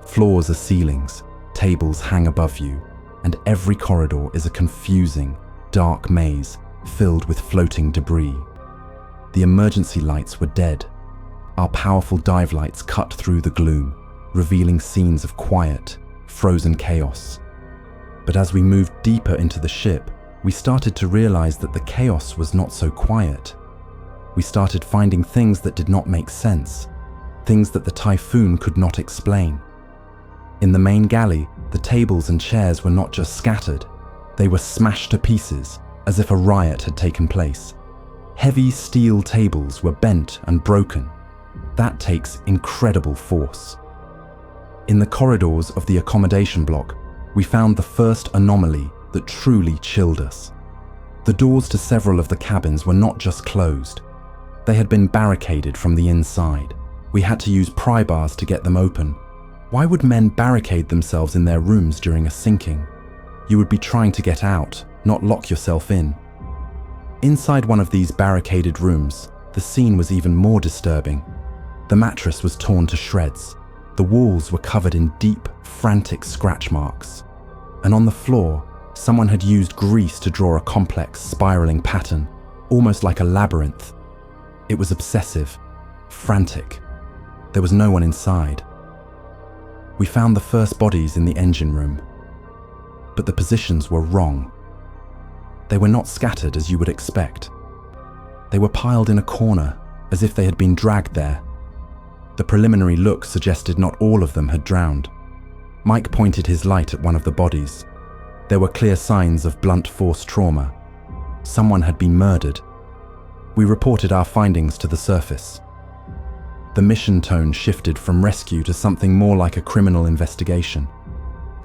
Floors are ceilings, tables hang above you, and every corridor is a confusing, dark maze filled with floating debris. The emergency lights were dead. Our powerful dive lights cut through the gloom, revealing scenes of quiet, frozen chaos. But as we moved deeper into the ship, we started to realize that the chaos was not so quiet. we started finding things that did not make sense, things that the typhoon could not explain. In the main galley, the tables and chairs were not just scattered, they were smashed to pieces as if a riot had taken place. Heavy steel tables were bent and broken. That takes incredible force. In the corridors of the accommodation block, we found the first anomaly that truly chilled us. The doors to several of the cabins were not just closed. They had been barricaded from the inside. We had to use pry bars to get them open. Why would men barricade themselves in their rooms during a sinking? You would be trying to get out, not lock yourself in. Inside one of these barricaded rooms, the scene was even more disturbing. The mattress was torn to shreds. The walls were covered in deep, frantic scratch marks. And on the floor, someone had used grease to draw a complex, spiraling pattern, almost like a labyrinth. It was obsessive, frantic. There was no one inside. We found the first bodies in the engine room, but the positions were wrong. They were not scattered as you would expect. They were piled in a corner, as if they had been dragged there. The preliminary look suggested not all of them had drowned. Mike pointed his light at one of the bodies. There were clear signs of blunt force trauma. Someone had been murdered. We reported our findings to the surface. The mission tone shifted from rescue to something more like a criminal investigation.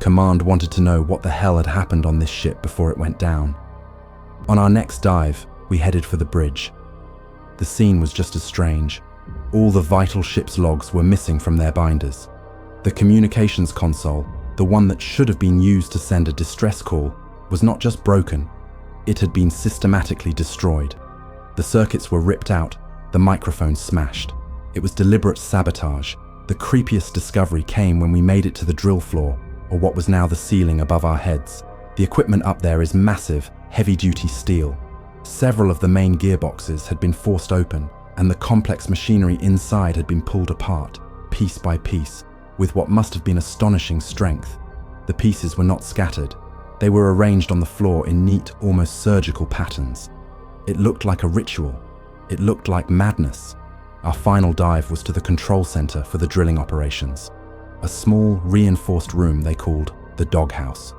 Command wanted to know what the hell had happened on this ship before it went down. On our next dive, we headed for the bridge. The scene was just as strange. All the vital ship's logs were missing from their binders. The communications console, the one that should have been used to send a distress call, was not just broken, it had been systematically destroyed. The circuits were ripped out, the microphones smashed. It was deliberate sabotage. The creepiest discovery came when we made it to the drill floor, or what was now the ceiling above our heads. The equipment up there is massive, heavy-duty steel. Several of the main gearboxes had been forced open, and the complex machinery inside had been pulled apart, piece by piece, with what must have been astonishing strength. The pieces were not scattered. They were arranged on the floor in neat, almost surgical patterns. It looked like a ritual. It looked like madness. Our final dive was to the control center for the drilling operations. A small, reinforced room they called the doghouse.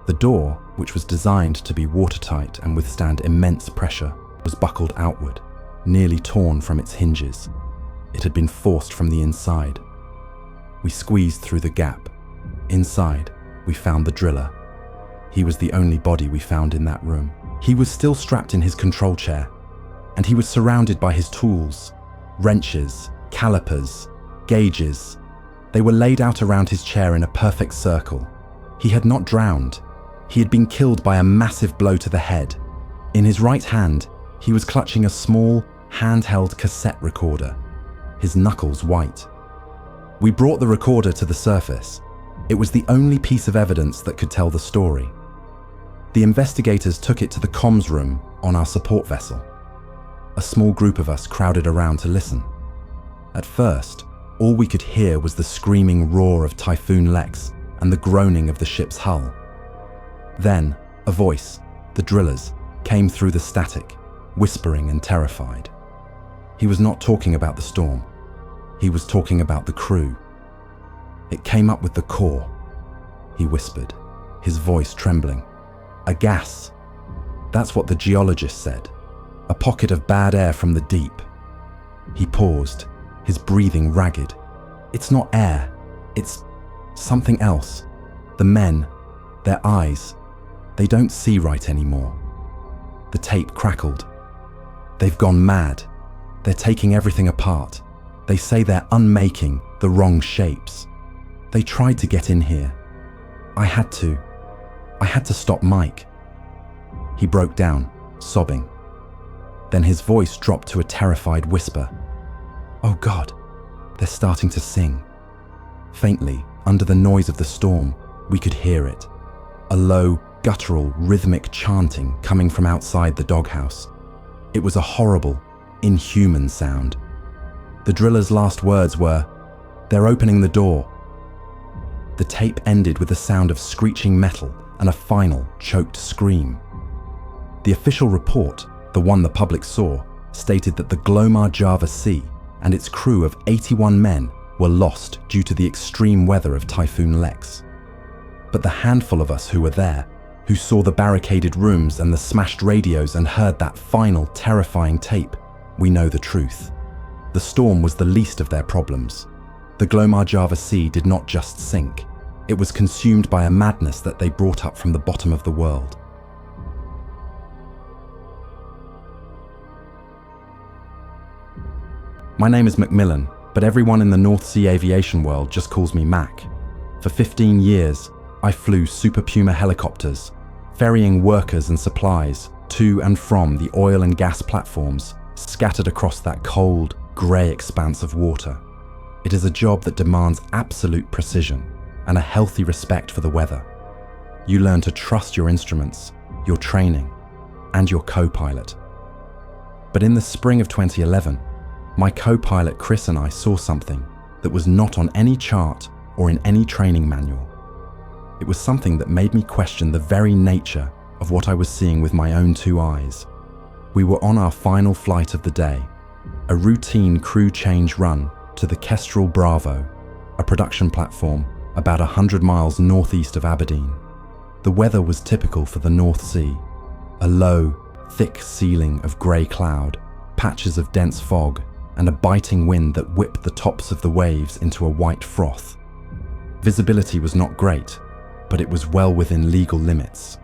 The door, which was designed to be watertight and withstand immense pressure, was buckled outward, nearly torn from its hinges. It had been forced from the inside. We squeezed through the gap. Inside, we found the driller. He was the only body we found in that room. He was still strapped in his control chair, and he was surrounded by his tools, wrenches, calipers, gauges. They were laid out around his chair in a perfect circle. He had not drowned. He had been killed by a massive blow to the head. In his right hand, he was clutching a small, handheld cassette recorder, his knuckles white. We brought the recorder to the surface. It was the only piece of evidence that could tell the story. The investigators took it to the comms room on our support vessel. A small group of us crowded around to listen. At first, all we could hear was the screaming roar of Typhoon Lex and the groaning of the ship's hull. Then, a voice, the driller's, came through the static, whispering and terrified. He was not talking about the storm. He was talking about the crew. It came up with the core, he whispered, his voice trembling. A gas. That's what the geologist said. A pocket of bad air from the deep. He paused, his breathing ragged. It's not air. It's something else. The men, their eyes, they don't see right anymore. The tape crackled. They've gone mad. They're taking everything apart. They say they're unmaking the wrong shapes. They tried to get in here. I had to stop Mike. He broke down, sobbing. Then his voice dropped to a terrified whisper. Oh God, they're starting to sing. Faintly, under the noise of the storm, we could hear it. A low, guttural, rhythmic chanting coming from outside the doghouse. It was a horrible, inhuman sound. The driller's last words were, "They're opening the door." The tape ended with the sound of screeching metal and a final, choked scream. The official report, the one the public saw, stated that the Glomar Java Sea and its crew of 81 men were lost due to the extreme weather of Typhoon Lex. But the handful of us who were there, who saw the barricaded rooms and the smashed radios and heard that final terrifying tape, we know the truth. The storm was the least of their problems. The Glomar Java Sea did not just sink, it was consumed by a madness that they brought up from the bottom of the world. My name is Macmillan, but everyone in the North Sea aviation world just calls me Mac. For 15 years, I flew Super Puma helicopters, ferrying workers and supplies to and from the oil and gas platforms scattered across that cold, grey expanse of water. It is a job that demands absolute precision and a healthy respect for the weather. You learn to trust your instruments, your training, and your co-pilot. But in the spring of 2011, my co-pilot Chris and I saw something that was not on any chart or in any training manual. It was something that made me question the very nature of what I was seeing with my own two eyes. We were on our final flight of the day, a routine crew change run to the Kestrel Bravo, a production platform about 100 miles northeast of Aberdeen. The weather was typical for the North Sea, a low, thick ceiling of grey cloud, patches of dense fog, and a biting wind that whipped the tops of the waves into a white froth. Visibility was not great, but it was well within legal limits.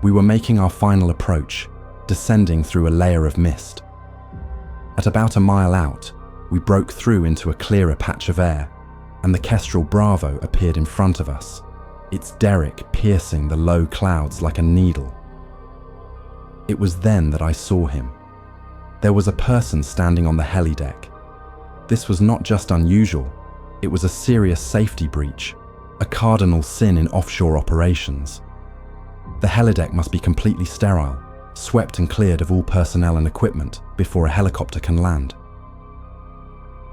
We were making our final approach, descending through a layer of mist. At about a mile out, we broke through into a clearer patch of air, and the Kestrel Bravo appeared in front of us, its derrick piercing the low clouds like a needle. It was then that I saw him. There was a person standing on the helideck. This was not just unusual, it was a serious safety breach, a cardinal sin in offshore operations. The helideck must be completely sterile, swept and cleared of all personnel and equipment before a helicopter can land.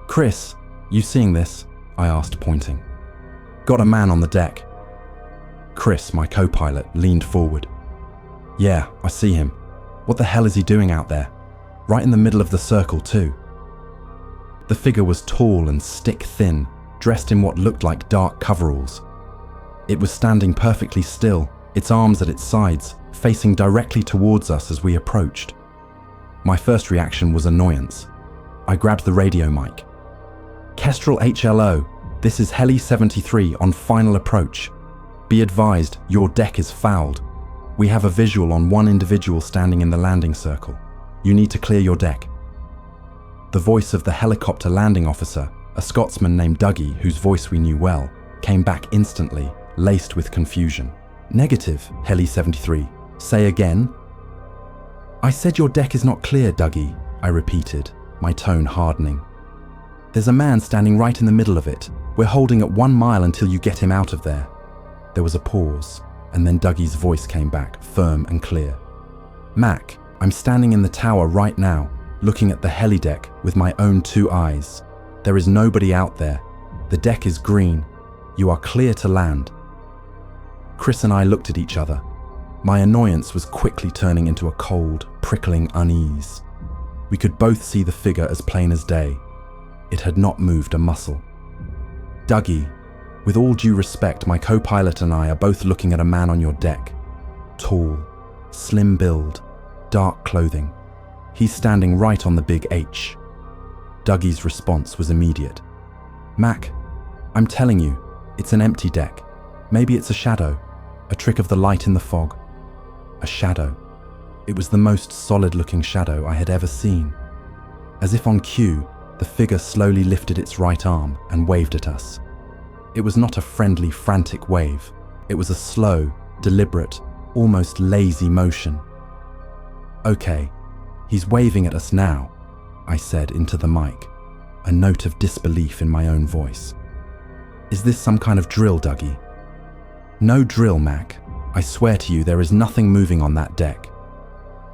"Chris, you seeing this?" I asked, pointing. "Got a man on the deck." Chris, my co-pilot, leaned forward. "Yeah, I see him. What the hell is he doing out there? Right in the middle of the circle too." The figure was tall and stick-thin, dressed in what looked like dark coveralls. It was standing perfectly still, its arms at its sides, facing directly towards us as we approached. My first reaction was annoyance. I grabbed the radio mic. "Kestrel HLO, this is Heli 73 on final approach. Be advised, your deck is fouled. We have a visual on one individual standing in the landing circle. You need to clear your deck." The voice of the helicopter landing officer, a Scotsman named Dougie, whose voice we knew well, came back instantly, laced with confusion. "Negative, Heli 73. Say again." "I said your deck is not clear, Dougie," I repeated, my tone hardening. "There's a man standing right in the middle of it. We're holding at 1 mile until you get him out of there." There was a pause, and then Dougie's voice came back, firm and clear. "Mac, I'm standing in the tower right now, looking at the helideck with my own 2 eyes. There is nobody out there. The deck is green. You are clear to land." Chris and I looked at each other. My annoyance was quickly turning into a cold, prickling unease. We could both see the figure as plain as day. It had not moved a muscle. "Dougie, with all due respect, my co-pilot and I are both looking at a man on your deck. Tall, slim build, dark clothing. He's standing right on the big H." Dougie's response was immediate. "Mac, I'm telling you, it's an empty deck. Maybe it's a shadow, a trick of the light in the fog." A shadow. It was the most solid-looking shadow I had ever seen. As if on cue, the figure slowly lifted its right arm and waved at us. It was not a friendly, frantic wave. It was a slow, deliberate, almost lazy motion. "Okay, he's waving at us now," I said into the mic, a note of disbelief in my own voice. "Is this some kind of drill, Dougie?" "No drill, Mac. I swear to you there is nothing moving on that deck."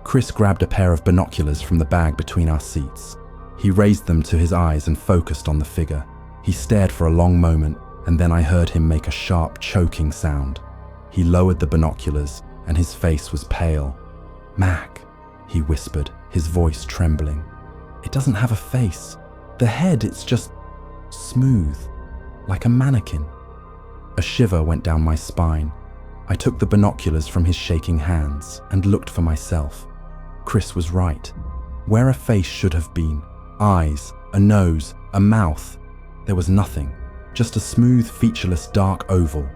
Chris grabbed a pair of binoculars from the bag between our seats. He raised them to his eyes and focused on the figure. He stared for a long moment, and then I heard him make a sharp, choking sound. He lowered the binoculars, and his face was pale. "Mac," he whispered, his voice trembling. "It doesn't have a face. The head, it's just smooth, like a mannequin." A shiver went down my spine. I took the binoculars from his shaking hands and looked for myself. Chris was right. Where a face should have been, eyes, a nose, a mouth, there was nothing, just a smooth, featureless dark oval.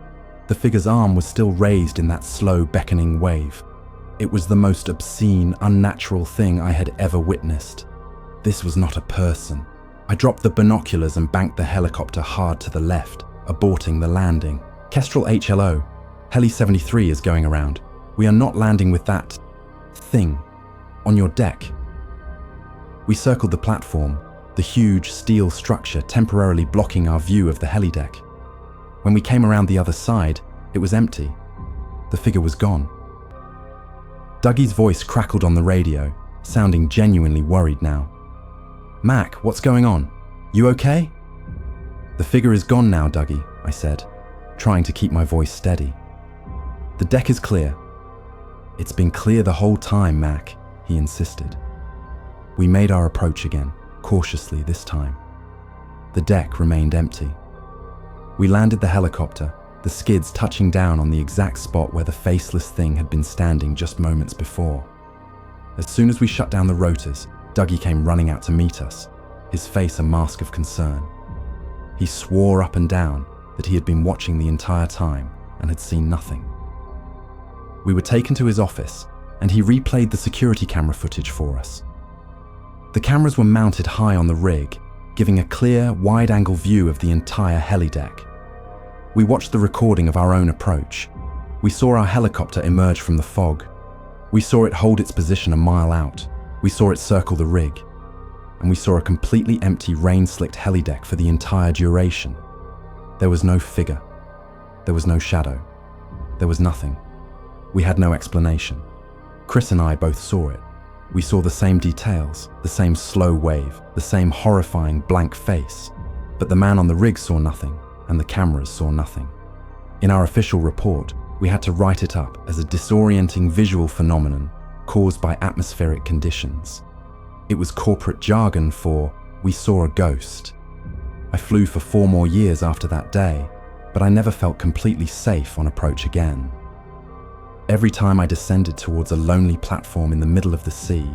The figure's arm was still raised in that slow, beckoning wave. It was the most obscene, unnatural thing I had ever witnessed. This was not a person. I dropped the binoculars and banked the helicopter hard to the left, aborting the landing. "Kestrel HLO, Heli 73 is going around. We are not landing with that thing on your deck." We circled the platform, the huge steel structure temporarily blocking our view of the helideck. When we came around the other side, it was empty. The figure was gone. Dougie's voice crackled on the radio, sounding genuinely worried now. "Mac, what's going on? You okay?" "The figure is gone now, Dougie," I said, trying to keep my voice steady. "The deck is clear." "It's been clear the whole time, Mac," he insisted. We made our approach again, cautiously this time. The deck remained empty. We landed the helicopter, the skids touching down on the exact spot where the faceless thing had been standing just moments before. As soon as we shut down the rotors, Dougie came running out to meet us, his face a mask of concern. He swore up and down that he had been watching the entire time and had seen nothing. We were taken to his office, and he replayed the security camera footage for us. The cameras were mounted high on the rig, giving a clear, wide-angle view of the entire helideck. We watched the recording of our own approach. We saw our helicopter emerge from the fog. We saw it hold its position a mile out. We saw it circle the rig. And we saw a completely empty, rain-slicked helideck for the entire duration. There was no figure. There was no shadow. There was nothing. We had no explanation. Chris and I both saw it. We saw the same details, the same slow wave, the same horrifying blank face. But the man on the rig saw nothing, and the cameras saw nothing. In our official report, we had to write it up as a disorienting visual phenomenon caused by atmospheric conditions. It was corporate jargon for, "We saw a ghost." I flew for 4 more years after that day, but I never felt completely safe on approach again. Every time I descended towards a lonely platform in the middle of the sea,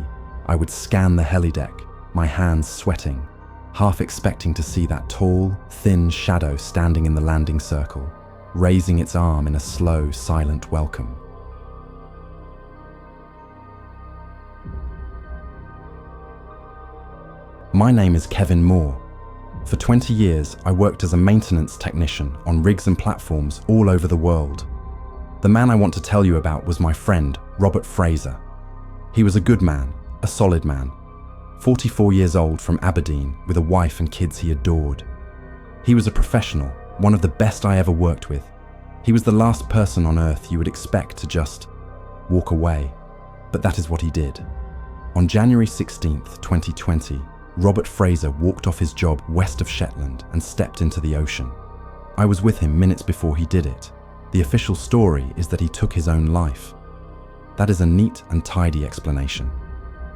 I would scan the helideck, my hands sweating, half expecting to see that tall, thin shadow standing in the landing circle, raising its arm in a slow, silent welcome. My name is Kevin Moore. For 20 years, I worked as a maintenance technician on rigs and platforms all over the world. The man I want to tell you about was my friend, Robert Fraser. He was a good man, a solid man, 44 years old from Aberdeen with a wife and kids he adored. He was a professional, one of the best I ever worked with. He was the last person on earth you would expect to just walk away, but that is what he did. On January 16th, 2020, Robert Fraser walked off his job west of Shetland and stepped into the ocean. I was with him minutes before he did it. The official story is that he took his own life. That is a neat and tidy explanation,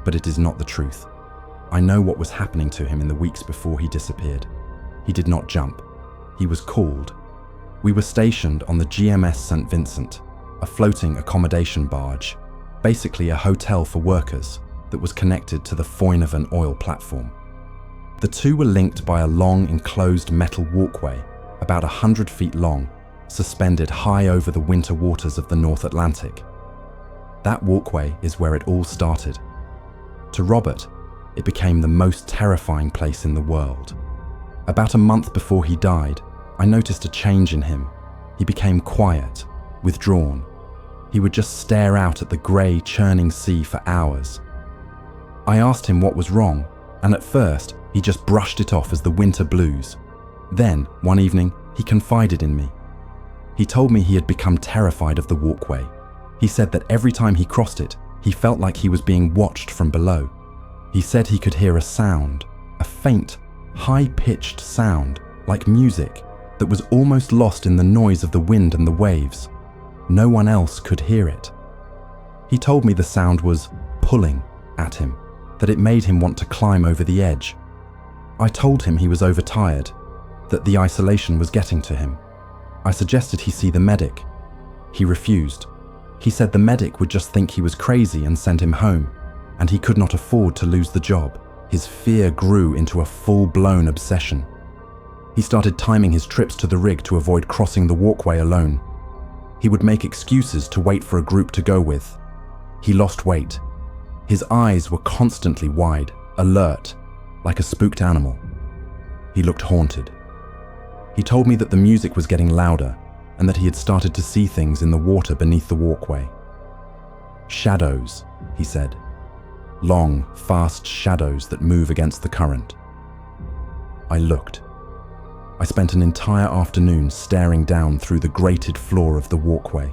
but it is not the truth. I know what was happening to him in the weeks before he disappeared. He did not jump. He was called. We were stationed on the GMS St. Vincent, a floating accommodation barge, basically a hotel for workers that was connected to the Foinaven oil platform. The two were linked by a long enclosed metal walkway, about 100 feet long, suspended high over the winter waters of the North Atlantic. That walkway is where it all started. To Robert, it became the most terrifying place in the world. About a month before he died, I noticed a change in him. He became quiet, withdrawn. He would just stare out at the grey, churning sea for hours. I asked him what was wrong, and at first, he just brushed it off as the winter blues. Then, one evening, he confided in me. He told me he had become terrified of the walkway. He said that every time he crossed it, he felt like he was being watched from below. He said he could hear a sound, a faint, high-pitched sound, like music, that was almost lost in the noise of the wind and the waves. No one else could hear it. He told me the sound was pulling at him, that it made him want to climb over the edge. I told him he was overtired, that the isolation was getting to him. I suggested he see the medic. He refused. He said the medic would just think he was crazy and send him home, and he could not afford to lose the job. His fear grew into a full-blown obsession. He started timing his trips to the rig to avoid crossing the walkway alone. He would make excuses to wait for a group to go with. He lost weight. His eyes were constantly wide, alert, like a spooked animal. He looked haunted. He told me that the music was getting louder and that he had started to see things in the water beneath the walkway. Shadows, he said. Long, fast shadows that move against the current. I looked. I spent an entire afternoon staring down through the grated floor of the walkway.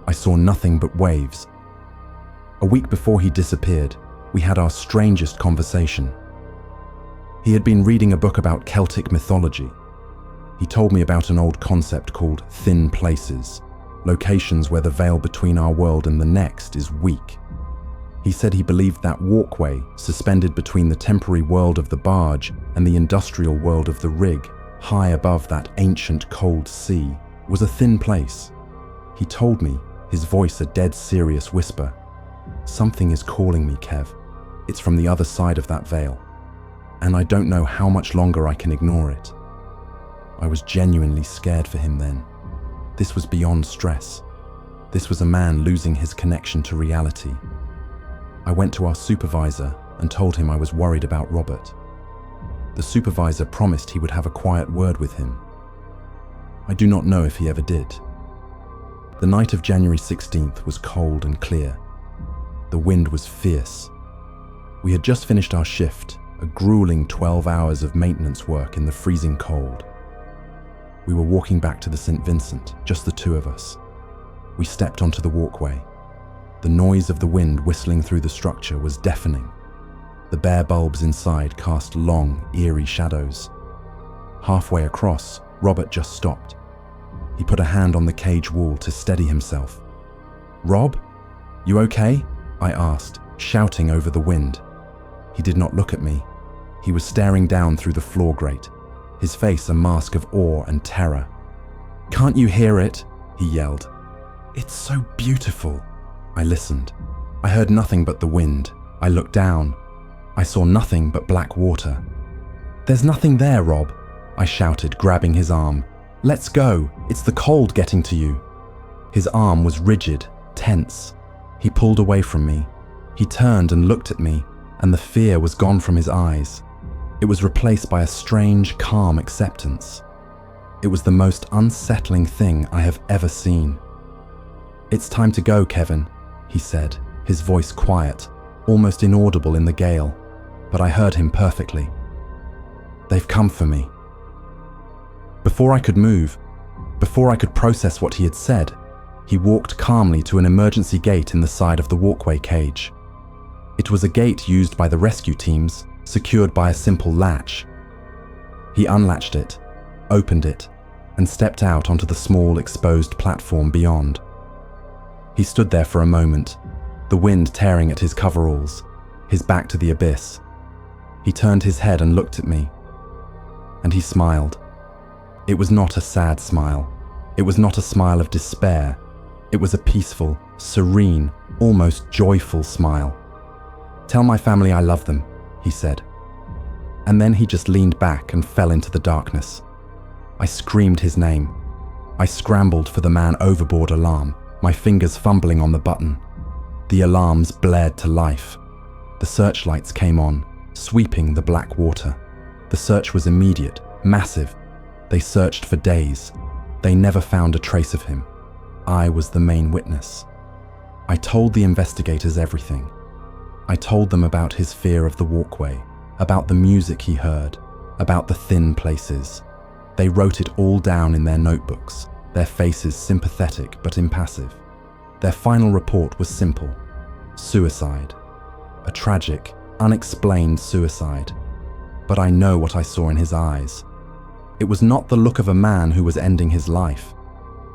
I saw nothing but waves. A week before he disappeared, we had our strangest conversation. He had been reading a book about Celtic mythology. He told me about an old concept called thin places, locations where the veil between our world and the next is weak. He said he believed that walkway, suspended between the temporary world of the barge and the industrial world of the rig, high above that ancient cold sea, was a thin place. He told me, his voice a dead serious whisper, "Something is calling me, Kev. It's from the other side of that veil. And I don't know how much longer I can ignore it." I was genuinely scared for him then. This was beyond stress. This was a man losing his connection to reality. I went to our supervisor and told him I was worried about Robert. The supervisor promised he would have a quiet word with him. I do not know if he ever did. The night of January 16th was cold and clear. The wind was fierce. We had just finished our shift, a grueling 12 hours of maintenance work in the freezing cold. We were walking back to the St. Vincent, just the two of us. We stepped onto the walkway. The noise of the wind whistling through the structure was deafening. The bare bulbs inside cast long, eerie shadows. Halfway across, Robert just stopped. He put a hand on the cage wall to steady himself. "Rob, you okay?" I asked, shouting over the wind. He did not look at me. He was staring down through the floor grate, his face a mask of awe and terror. "Can't you hear it?" he yelled. "It's so beautiful." I listened. I heard nothing but the wind. I looked down. I saw nothing but black water. "There's nothing there, Rob," I shouted, grabbing his arm. "Let's go. It's the cold getting to you." His arm was rigid, tense. He pulled away from me. He turned and looked at me, and the fear was gone from his eyes. It was replaced by a strange, calm acceptance. It was the most unsettling thing I have ever seen. "It's time to go, Kevin," he said, his voice quiet, almost inaudible in the gale, but I heard him perfectly. "They've come for me." Before I could move, before I could process what he had said, he walked calmly to an emergency gate in the side of the walkway cage. It was a gate used by the rescue teams, secured by a simple latch. He unlatched it, opened it, and stepped out onto the small exposed platform beyond. He stood there for a moment, the wind tearing at his coveralls, his back to the abyss. He turned his head and looked at me. And he smiled. It was not a sad smile. It was not a smile of despair. It was a peaceful, serene, almost joyful smile. "Tell my family I love them," he said. And then he just leaned back and fell into the darkness. I screamed his name. I scrambled for the man overboard alarm, my fingers fumbling on the button. The alarms blared to life. The searchlights came on, sweeping the black water. The search was immediate, massive. They searched for days. They never found a trace of him. I was the main witness. I told the investigators everything. I told them about his fear of the walkway, about the music he heard, about the thin places. They wrote it all down in their notebooks, their faces sympathetic but impassive. Their final report was simple: suicide. A tragic, unexplained suicide. But I know what I saw in his eyes. It was not the look of a man who was ending his life.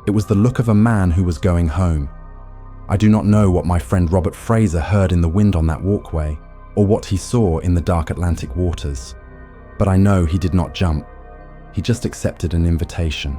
It was the look of a man who was going home. I do not know what my friend Robert Fraser heard in the wind on that walkway, or what he saw in the dark Atlantic waters. But I know he did not jump. He just accepted an invitation.